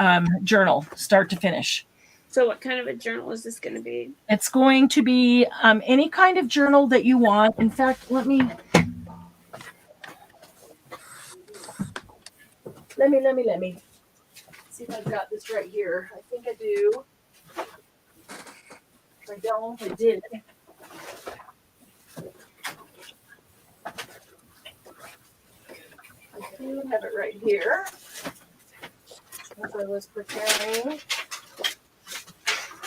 journal start to finish. So what kind of a journal is this going to be? It's going to be any kind of journal that you want. In fact, let me see if I've got this right here. I think I do. If I don't, I did. I do have it right here as I was preparing.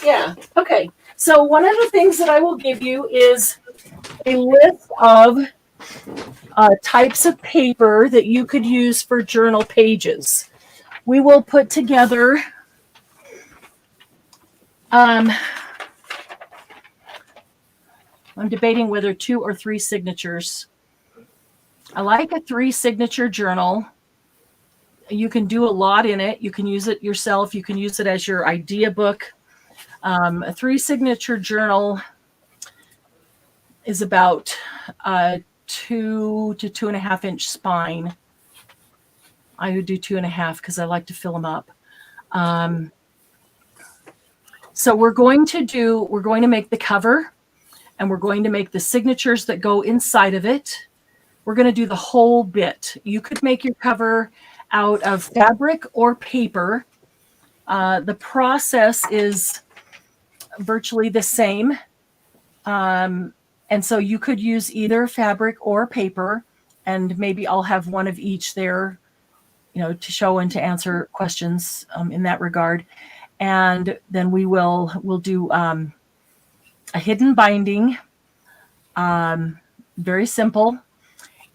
Yeah. Okay. So one of the things that I will give you is a list of types of paper that you could use for journal pages. We will put together I'm debating whether 2 or 3 signatures. I like a 3 signature journal. You can do a lot in it. You can use it yourself. You can use it as your idea book. A 3 signature journal is about 2 to 2.5 inch spine. I would do 2.5 because I like to fill them up. So we're going to make the cover, and we're going to make the signatures that go inside of it. We're going to do the whole bit. You could make your cover out of fabric or paper. The process is virtually the same. And so you could use either fabric or paper, and maybe I'll have one of each there, to show and to answer questions in that regard. And then we'll do a hidden binding, very simple.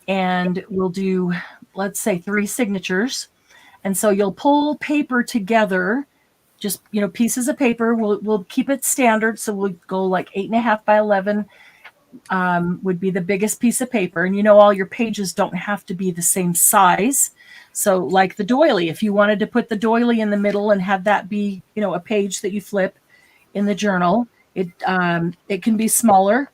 And we'll do, let's say, 3 signatures. And so you'll pull paper together, just, pieces of paper. We'll keep it standard. So we'll go like 8.5 by 11 would be the biggest piece of paper. And all your pages don't have to be the same size. So like the doily, if you wanted to put the doily in the middle and have that be, a page that you flip in the journal, it can be smaller.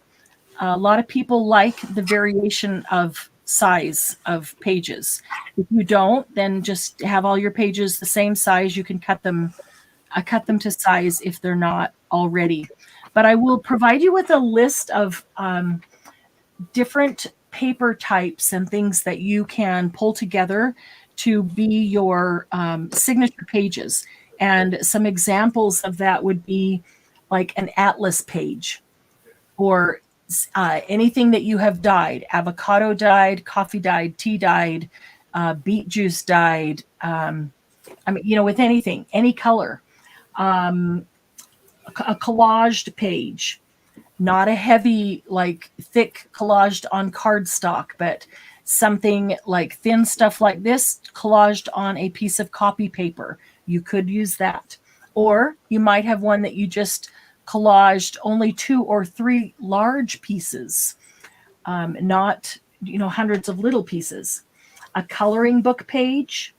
A lot of people like the variation of size of pages. If you don't, then just have all your pages the same size. You can cut them to size if they're not already. But I will provide you with a list of different paper types and things that you can pull together to be your signature pages. And some examples of that would be like an atlas page, or anything that you have dyed: avocado dyed, coffee dyed, tea dyed, beet juice dyed. With anything, any color. A collaged page, not a heavy, like thick collaged on cardstock, but something like thin stuff like this collaged on a piece of copy paper. You could use that. Or you might have one that you just collaged only 2 or 3 large pieces, not hundreds of little pieces. A coloring book page,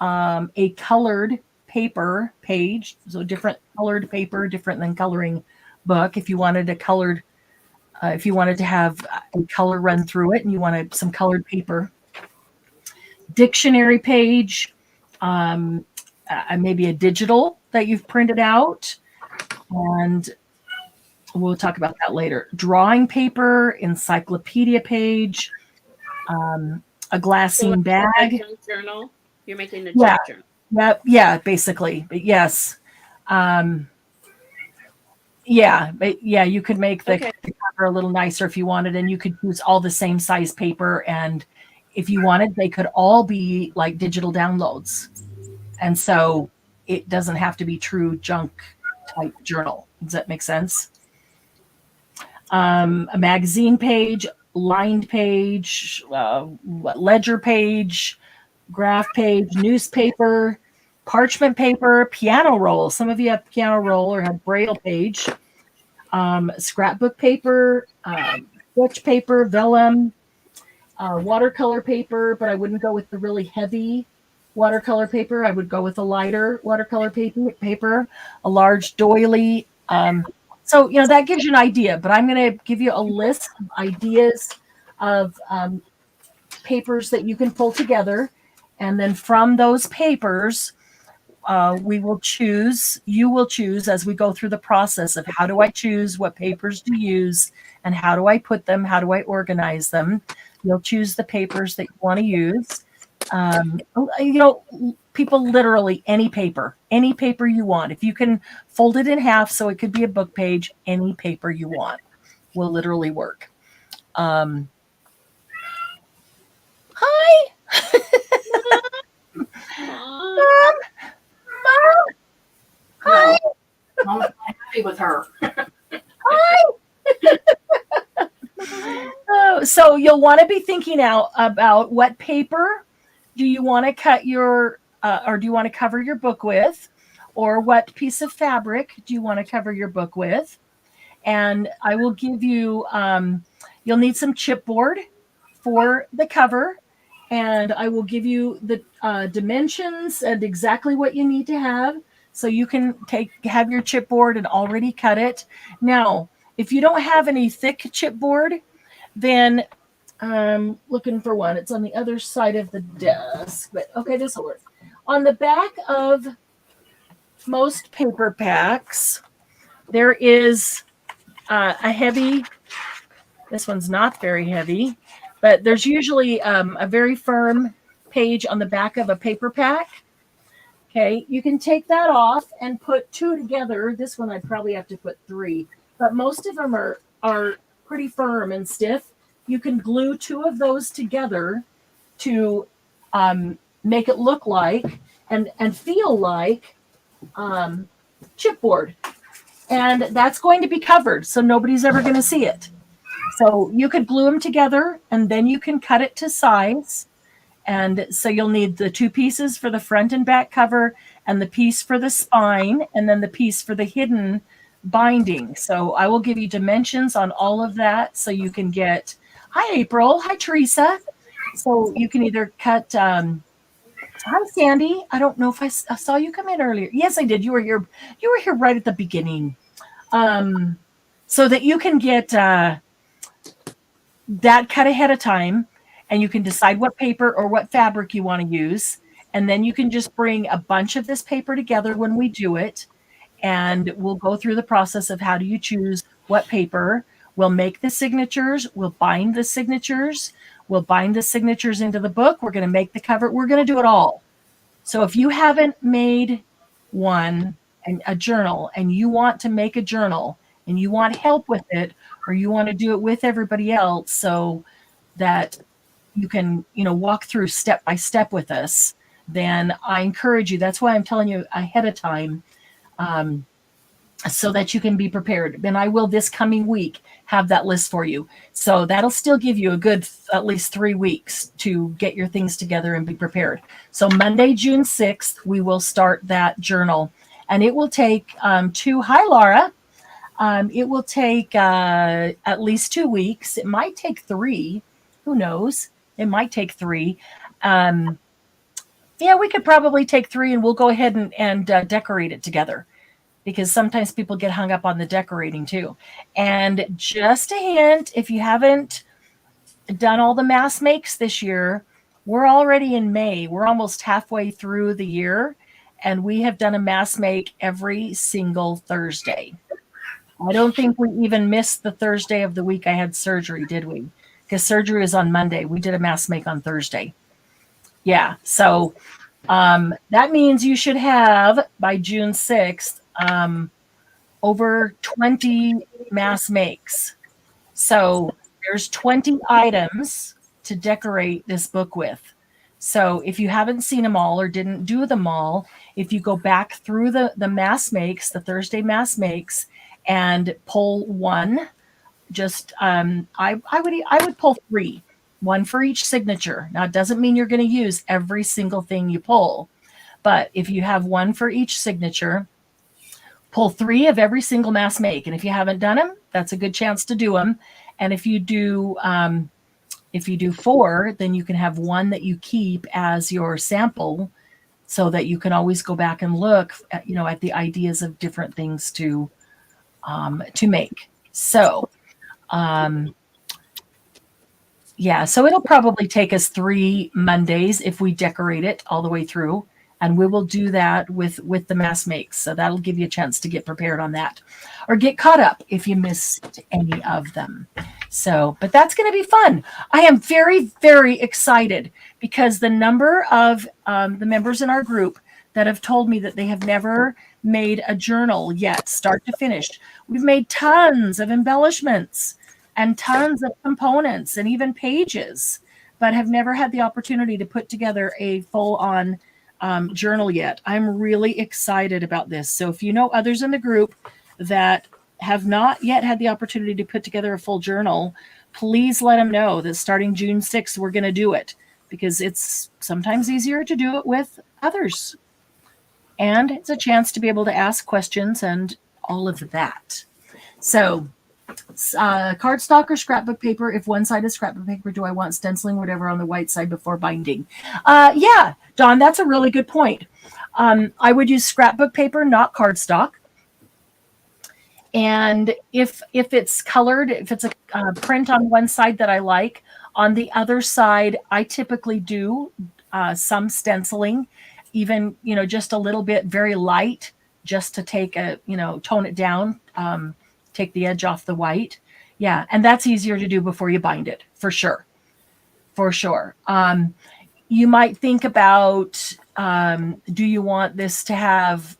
a colored paper page, so different colored paper, different than coloring book. If you wanted if you wanted to have a color run through it and you wanted some colored paper. Dictionary page, maybe a digital that you've printed out, and we'll talk about that later. Drawing paper, encyclopedia page, a glassine bag. Junk journal. You're making the junk journal. Yeah, basically. But yes. You could make the cover a little nicer if you wanted, and you could use all the same size paper. And if you wanted, they could all be like digital downloads. And so it doesn't have to be true junk type journal. Does that make sense? A magazine page, lined page, ledger page, graph page, newspaper, parchment paper, piano roll. Some of you have piano roll or have braille page. Scrapbook paper, sketch paper, vellum, watercolor paper, but I wouldn't go with the really heavy watercolor paper. I would go with a lighter watercolor paper, a large doily. So, that gives you an idea, but I'm going to give you a list of ideas of papers that you can pull together. And then from those papers, you will choose as we go through the process of how do I choose, what papers to use, and how do I put them, how do I organize them. You'll choose the papers that you want to use. People literally any paper you want. If you can fold it in half so it could be a book page, any paper you want will literally work. Hi. Mom. Hi. Mom's not happy with her. Hi. So you'll want to be thinking out about what paper do you want to cut your or do you want to cover your book with, or what piece of fabric do you want to cover your book with. And I will give you, you'll need some chipboard for the cover, and I will give you the dimensions and exactly what you need to have, so you can have your chipboard and already cut it. Now, if you don't have any thick chipboard, then I'm looking for one. It's on the other side of the desk, but okay, this will work. On the back of most paper packs, there is a heavy, this one's not very heavy, but there's usually a very firm page on the back of a paper pack. Okay, you can take that off and put two together. This one I'd probably have to put three, but most of them are pretty firm and stiff. You can glue two of those together to make it look like and feel like chipboard. And that's going to be covered, so nobody's ever going to see it. So you could glue them together, and then you can cut it to size. And so you'll need the two pieces for the front and back cover, and the piece for the spine, and then the piece for the hidden binding. So I will give you dimensions on all of that, so you can get. Hi, April. Hi, Teresa. So you can either cut. Hi, Sandy. I don't know if I saw you come in earlier. Yes, I did. You were here. You were here right at the beginning, so that you can get that cut ahead of time, and you can decide what paper or what fabric you want to use, and then you can just bring a bunch of this paper together when we do it, and we'll go through the process of how do you choose what paper. We'll make the signatures. We'll bind the signatures. We'll bind the signatures into the book. We're going to make the cover. We're going to do it all. So if you haven't made one and a journal, and you want to make a journal, and you want help with it, or you want to do it with everybody else so that you can, walk through step by step with us, then I encourage you. That's why I'm telling you ahead of time, so that you can be prepared. And I will this coming week have that list for you. So that'll still give you a good at least 3 weeks to get your things together and be prepared. So Monday, June 6th, we will start that journal. And it will take hi, Laura. It will take at least 2 weeks. It might take 3. Who knows? It might take 3. Yeah, we could probably take 3, and we'll go ahead and decorate it together, because sometimes people get hung up on the decorating too. And just a hint, if you haven't done all the mass makes this year, we're already in May. We're almost halfway through the year, and we have done a mass make every single Thursday. I don't think we even missed the Thursday of the week I had surgery, did we? Because surgery was on Monday. We did a mass make on Thursday. Yeah, so that means you should have, by June 6th, over 20 mass makes. So there's 20 items to decorate this book with. So if you haven't seen them all or didn't do them all, if you go back through the mass makes, the Thursday mass makes, and pull one, just I would pull 3, one for each signature. Now, it doesn't mean you're going to use every single thing you pull, but if you have one for each signature, pull 3 of every single mass make. And if you haven't done them, that's a good chance to do them. And if you do 4, then you can have one that you keep as your sample, so that you can always go back and look at, at the ideas of different things to make. So, so it'll probably take us 3 Mondays if we decorate it all the way through. And we will do that with the mass makes. So that'll give you a chance to get prepared on that, or get caught up if you missed any of them. So, but that's going to be fun. I am very, very excited, because the number of the members in our group that have told me that they have never made a journal yet, start to finish. We've made tons of embellishments and tons of components and even pages, but have never had the opportunity to put together a full-on journal yet. I'm really excited about this. So if you know others in the group that have not yet had the opportunity to put together a full journal, please let them know that starting June 6th, we're going to do it, because it's sometimes easier to do it with others. And it's a chance to be able to ask questions and all of that. So cardstock or scrapbook paper. If one side is scrapbook paper, do I want stenciling whatever on the white side before binding? Yeah, Don, that's a really good point. I would use scrapbook paper, not cardstock. And if it's colored, if it's a print on one side that I like, On the other side, I typically do some stenciling, even, just a little bit, very light, just to take tone it down, take the edge off the white. Yeah. And that's easier to do before you bind it, for sure. For sure. You might think about, do you want this to have,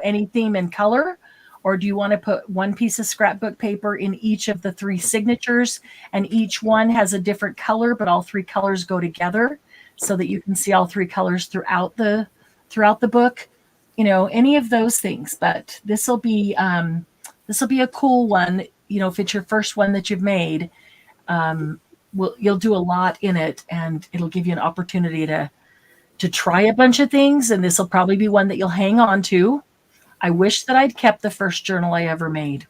any theme and color? Or do you want to put one piece of scrapbook paper in each of the 3 signatures, and each one has a different color, but all 3 colors go together so that you can see all 3 colors throughout the book? Any of those things. But this will be a cool one. If it's your first one that you've made, you'll do a lot in it, and it'll give you an opportunity to try a bunch of things. And this will probably be one that you'll hang on to. I wish that I'd kept the first journal I ever made.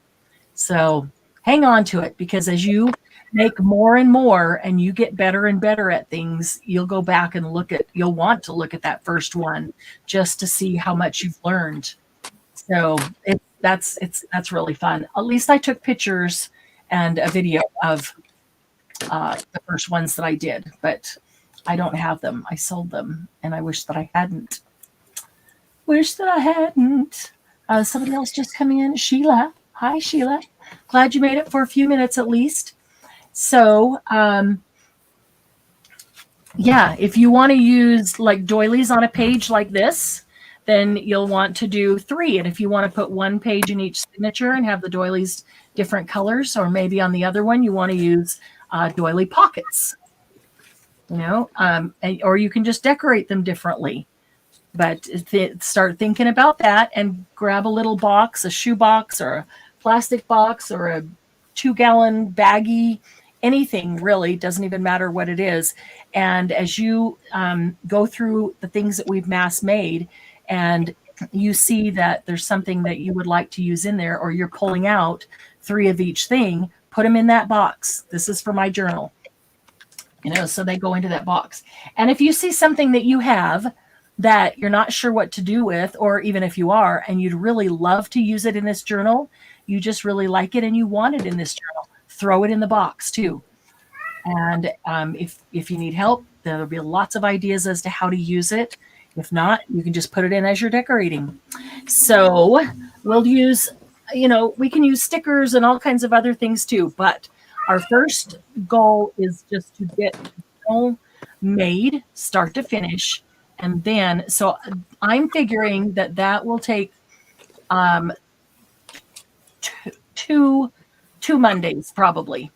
So hang on to it, because as you make more and more and you get better and better at things, you'll go back and you'll want to look at that first one just to see how much you've learned. So that's really fun. At least I took pictures and a video of the first ones that I did, but I don't have them. I sold them, and I wish that I hadn't. Somebody else just coming in. Sheila. Hi, Sheila. Glad you made it for a few minutes at least. So, if you want to use like doilies on a page like this, then you'll want to do 3. And if you want to put 1 page in each signature and have the doilies different colors, or maybe on the other one, you want to use doily pockets, or you can just decorate them differently. But start thinking about that, and grab a little box, a shoe box or a plastic box or a 2-gallon baggie, anything really, doesn't even matter what it is. And as you go through the things that we've mass made, and you see that there's something that you would like to use in there, or you're pulling out 3 of each thing, put them in that box. This is for my journal, so they go into that box. And if you see something that you have that you're not sure what to do with, or even if you are, and you'd really love to use it in this journal, you just really like it and you want it in this journal, throw it in the box too. And if you need help, there'll be lots of ideas as to how to use it. If not, you can just put it in as you're decorating. So we'll use, we can use stickers and all kinds of other things too. But our first goal is just to get the journal made, start to finish. And then, so I'm figuring that will take two Mondays probably,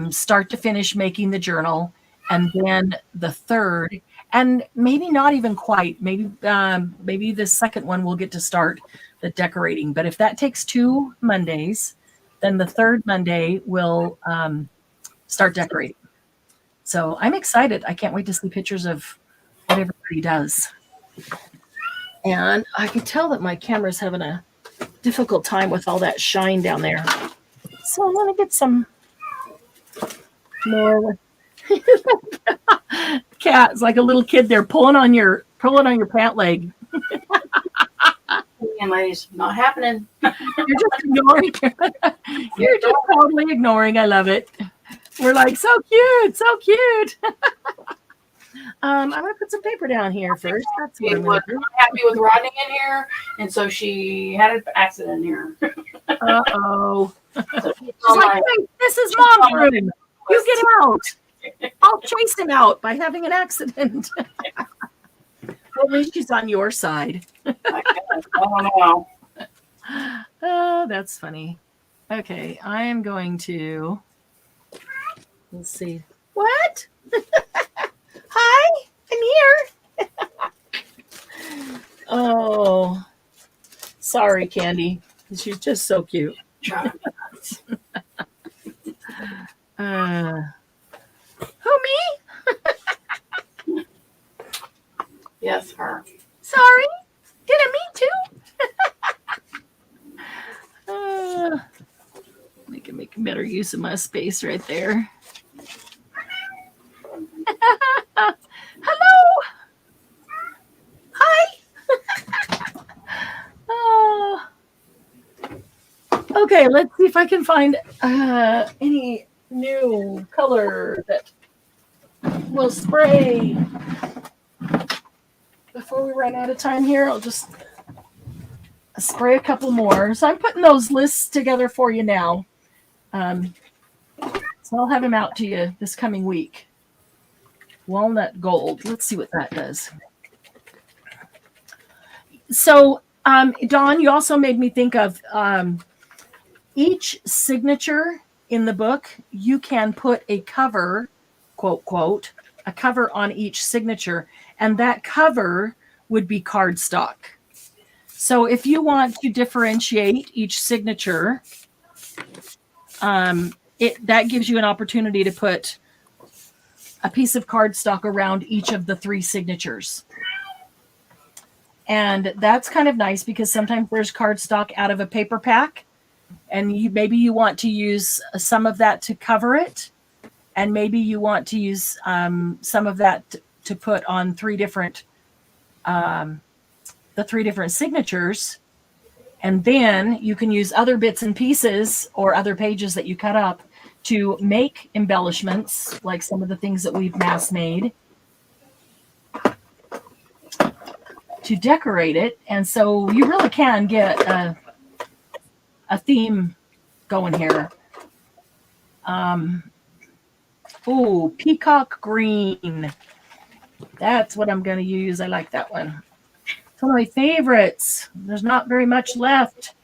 start to finish making the journal. And then the third, and maybe not even quite, maybe the second one we'll get to start the decorating. But if that takes 2 Mondays, then the third Monday we'll start decorating. So I'm excited. I can't wait to see pictures of what everybody does. And I can tell that my camera's having a difficult time with all that shine down there. So I'm going to get some more. Cat's like a little kid there pulling on your pant leg. And ladies, not happening. You're just ignoring. You're just totally ignoring. I love it. We're like, so cute, so cute. I'm going to put some paper down here first. That's what I'm was not happy with Rodney in here, and so she had an accident in here. Uh-oh. She's like, hey, this is Mom's room. You get out. I'll chase him out by having an accident. At least she's on your side. I don't know. Oh, that's funny. Okay, I am going to. Let's see. What? Hi, I'm here. Oh, sorry, Candy. She's just so cute. Who, me? Yes, her. Sorry. Did it me too? I can make better use of my space right there. Hello. Hi. Oh. Okay, let's see if I can find any new color that we'll spray. Before we run out of time here, I'll just spray a couple more. So I'm putting those lists together for you now. So I'll have them out to you this coming week. Walnut gold. Let's see what that does. So, Dawn, you also made me think of each signature in the book. You can put a cover, quote, quote, a cover on each signature, and that cover would be cardstock. So if you want to differentiate each signature, that gives you an opportunity to put a piece of cardstock around each of the 3 signatures. And that's kind of nice because sometimes there's cardstock out of a paper pack, and maybe you want to use some of that to cover it, and maybe you want to use some of that to put on 3 different the 3 different signatures. And then you can use other bits and pieces or other pages that you cut up to make embellishments, like some of the things that we've mass made, to decorate it. And so you really can get a theme going here. Oh, peacock green. That's what I'm going to use. I like that one. It's one of my favorites. There's not very much left.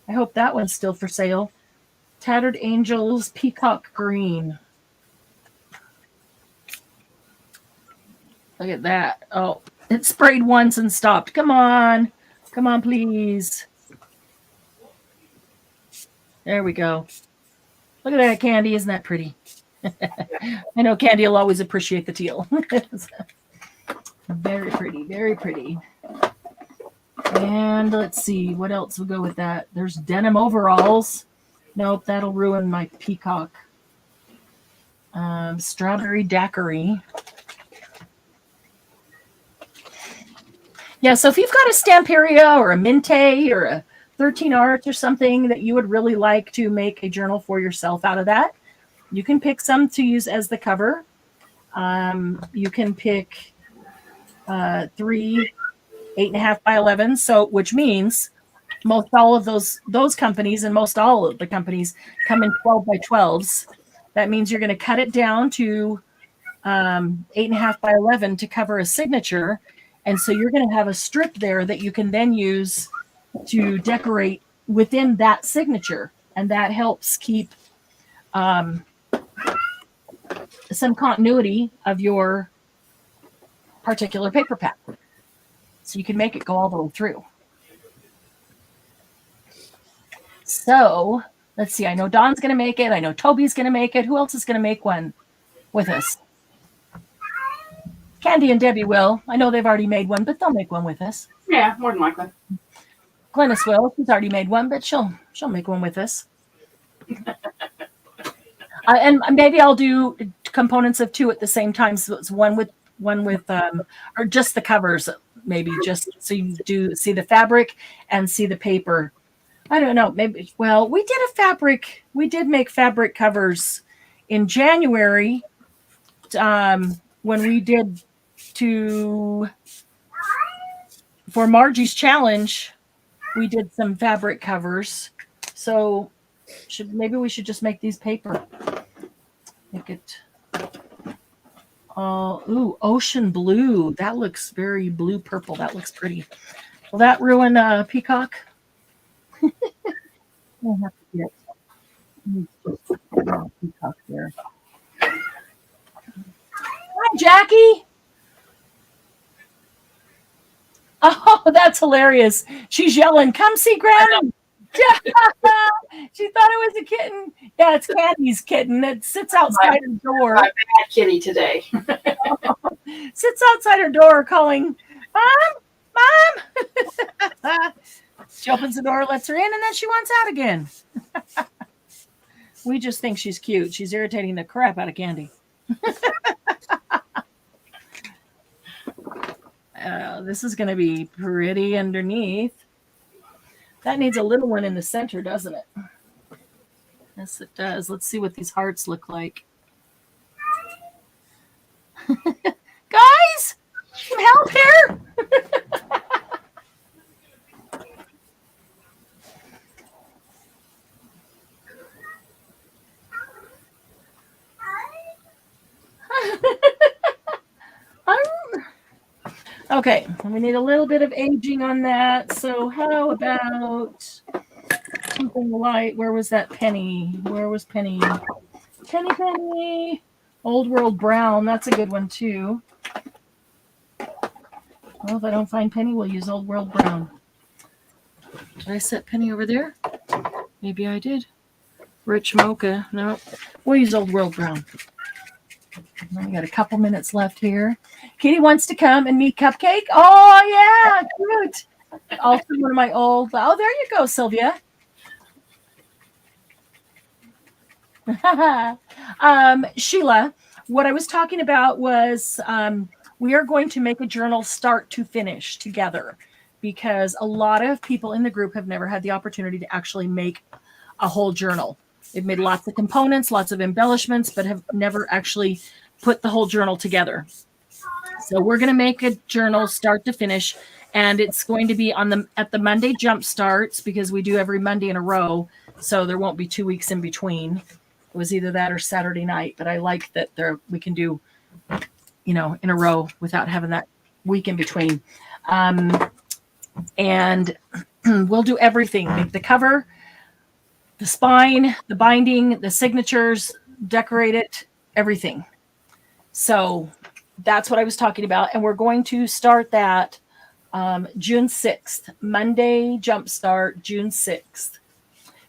I hope that one's still for sale. Tattered Angels Peacock Green. Look at that. Oh, it sprayed once and stopped. Come on. Come on, please. There we go. Look at that, Candy. Isn't that pretty? I know Candy will always appreciate the teal. Very pretty, very pretty. And let's see, what else will go with that? There's denim overalls. Nope, that'll ruin my peacock. Strawberry daiquiri. Yeah, so if you've got a Stamperia or a Minte or a 13 Arts or something that you would really like to make a journal for yourself out of that, you can pick some to use as the cover. You can pick 3 8.5 by 11, so which means most all of those companies and most all of the companies come in 12 by 12s. That means you're going to cut it down to 8.5 by 11 to cover a signature, and so you're going to have a strip there that you can then use to decorate within that signature, and that helps keep some continuity of your particular paper pack. So you can make it go all the way through. So let's see. I know Dawn's going to make it. I know Toby's going to make it. Who else is going to make one with us? Candy and Debbie will. I know they've already made one, but they'll make one with us. Yeah, more than likely. Glennis will. She's already made one, but she'll make one with us. And maybe I'll do components of 2 at the same time. So it's one with or just the covers, maybe just so you do see the fabric and see the paper. I don't know. Maybe, well, we did make fabric covers in January when we did for Margie's challenge, we did some fabric covers. So maybe we should just make these paper. Make it. Ooh, ocean blue. That looks very blue purple. That looks pretty. Will that ruin peacock? We'll have to get peacock there. Hi, Jackie. Oh, that's hilarious. She's yelling, "Come see Grandma." She thought it was a kitten. Yeah, it's Candy's kitten. It sits outside her door. My bad kitty today. Sits outside her door calling, "Mom, Mom." She opens the door, lets her in, and then she wants out again. We just think she's cute. She's irritating the crap out of Candy. This is going to be pretty underneath. That needs a little one in the center, doesn't it? Yes, it does. Let's see what these hearts look like. Guys, some help here. Okay, we need a little bit of aging on that. So how about something light? Where was that Penny? Where was Penny? Penny, Penny. Old World Brown. That's a good one too. Well, if I don't find Penny, we'll use Old World Brown. Did I set Penny over there? Maybe I did. Rich Mocha. No, we'll use Old World Brown. We got a couple minutes left here. Kitty wants to come and meet Cupcake. Oh, yeah, cute. Also one of my old, oh, there you go, Sylvia. Sheila, what I was talking about was we are going to make a journal start to finish together because a lot of people in the group have never had the opportunity to actually make a whole journal. They've made lots of components, lots of embellishments, but have never actually put the whole journal together. So we're going to make a journal start to finish, and it's going to be at the Monday jump starts because we do every Monday in a row, so there won't be 2 weeks in between. It was either that or Saturday night, but I like that we can do, in a row without having that week in between. And we'll do everything: make the cover, the spine, the binding, the signatures, decorate it, everything. So that's what I was talking about. And we're going to start that June 6th, Monday jumpstart, June 6th.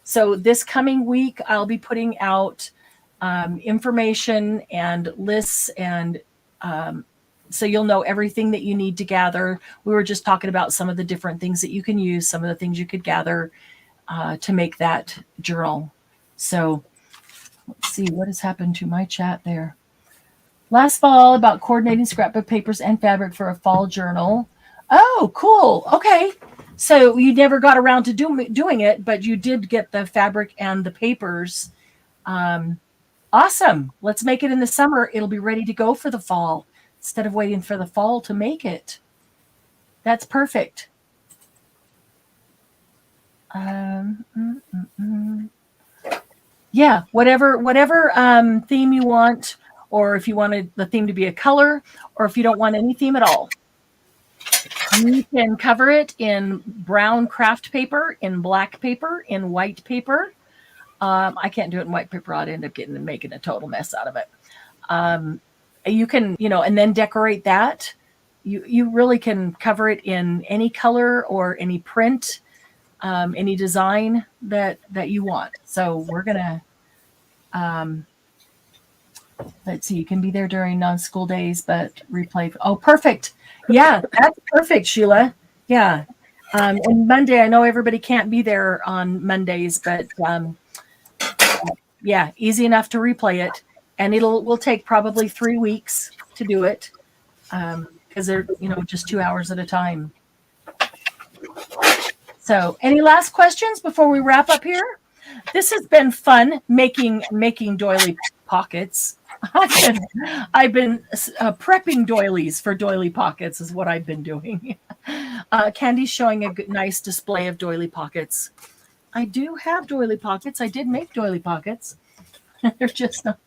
So this coming week, I'll be putting out information and lists, and so you'll know everything that you need to gather. We were just talking about some of the different things that you can use, some of the things you could gather to make that journal. So let's see what has happened to my chat there. Last fall, about coordinating scrapbook papers and fabric for a fall journal. Oh, cool. Okay. So you never got around to doing it, but you did get the fabric and the papers. Awesome. Let's make it in the summer. It'll be ready to go for the fall instead of waiting for the fall to make it. That's perfect. Yeah, whatever theme you want, or if you wanted the theme to be a color, or if you don't want any theme at all. You can cover it in brown craft paper, in black paper, in white paper. I can't do it in white paper. I'd end up making a total mess out of it. You can, and then decorate that. You really can cover it in any color or any print, any design that you want. So we're gonna let's see. You can be there during non-school days, but replay. Oh, perfect. Yeah, that's perfect, Sheila. Yeah. And Monday, I know everybody can't be there on Mondays, but yeah, easy enough to replay it, and will take probably 3 weeks to do it because they're just 2 hours at a time. So, any last questions before we wrap up here? This has been fun making doily pockets. I've been prepping doilies for doily pockets is what I've been doing. Candy's showing a nice display of doily pockets. I do have doily pockets. I did make doily pockets. They're just not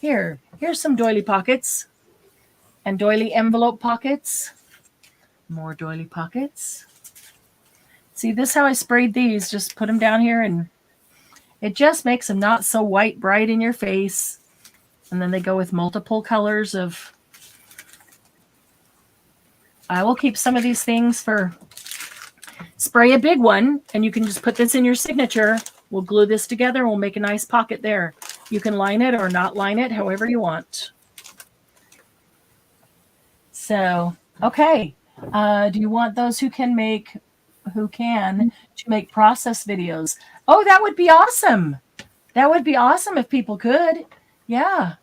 there. Here's some doily pockets and doily envelope pockets. More doily pockets. See, this is how I sprayed these. Just put them down here, and it just makes them not so white, bright in your face. And then they go with multiple colors of... I will keep some of these things for... Spray a big one, and you can just put this in your signature. We'll glue this together, and we'll make a nice pocket there. You can line it or not line it, however you want. So, okay. Do you want those who can to make process videos? Oh, that would be awesome. That would be awesome if people could. Yeah.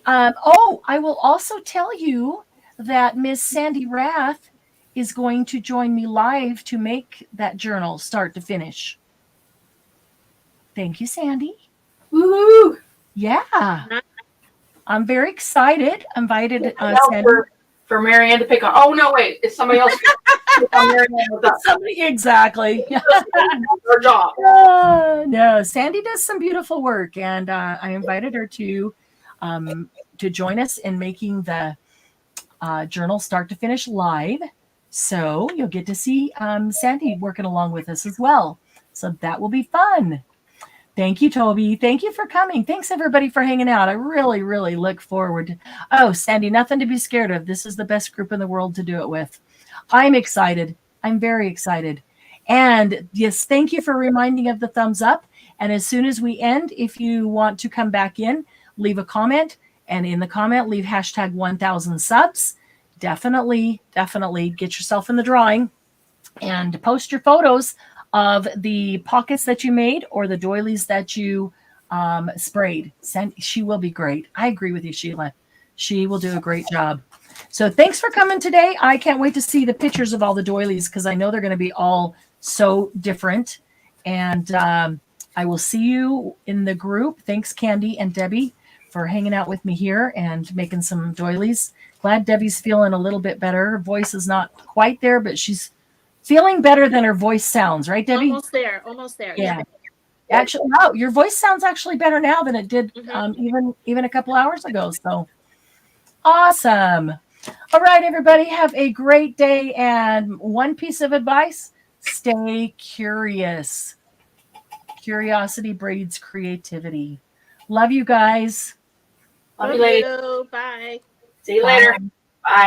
I will also tell you that Miss Sandy Rath is going to join me live to make that journal start to finish. Thank you, Sandy. Woo! Yeah. I'm very excited. Invited Sandy. For Marianne to pick on. Oh no, wait, it's somebody else. Pick on Marianne with us. Somebody, exactly. Her job. No, Sandy does some beautiful work, and I invited her to join us in making the journal start to finish live. So you'll get to see Sandy working along with us as well. So that will be fun. Thank you, Toby. Thank you for coming. Thanks, everybody, for hanging out. I really, really look forward to. Oh, Sandy, nothing to be scared of. This is the best group in the world to do it with. I'm excited. I'm very excited. And yes, thank you for reminding of the thumbs up. And as soon as we end, if you want to come back in, leave a comment. And in the comment, leave hashtag 1000 subs. Definitely get yourself in the drawing and post your photos of the pockets that you made or the doilies that you sprayed. She will be great. I agree with you, Sheila. She will do a great job. So thanks for coming today. I can't wait to see the pictures of all the doilies because I know they're going to be all so different. And I will see you in the group. Thanks, Candy and Debbie, for hanging out with me here and making some doilies. Glad Debbie's feeling a little bit better. Her voice is not quite there, but she's feeling better than her voice sounds, right, Debbie? Almost there. Yeah. Actually, no, your voice sounds actually better now than it did even a couple hours ago. So awesome. All right, everybody, have a great day. And one piece of advice, stay curious. Curiosity breeds creativity. Love you guys. Love you, ladies. Bye. See you later. Bye.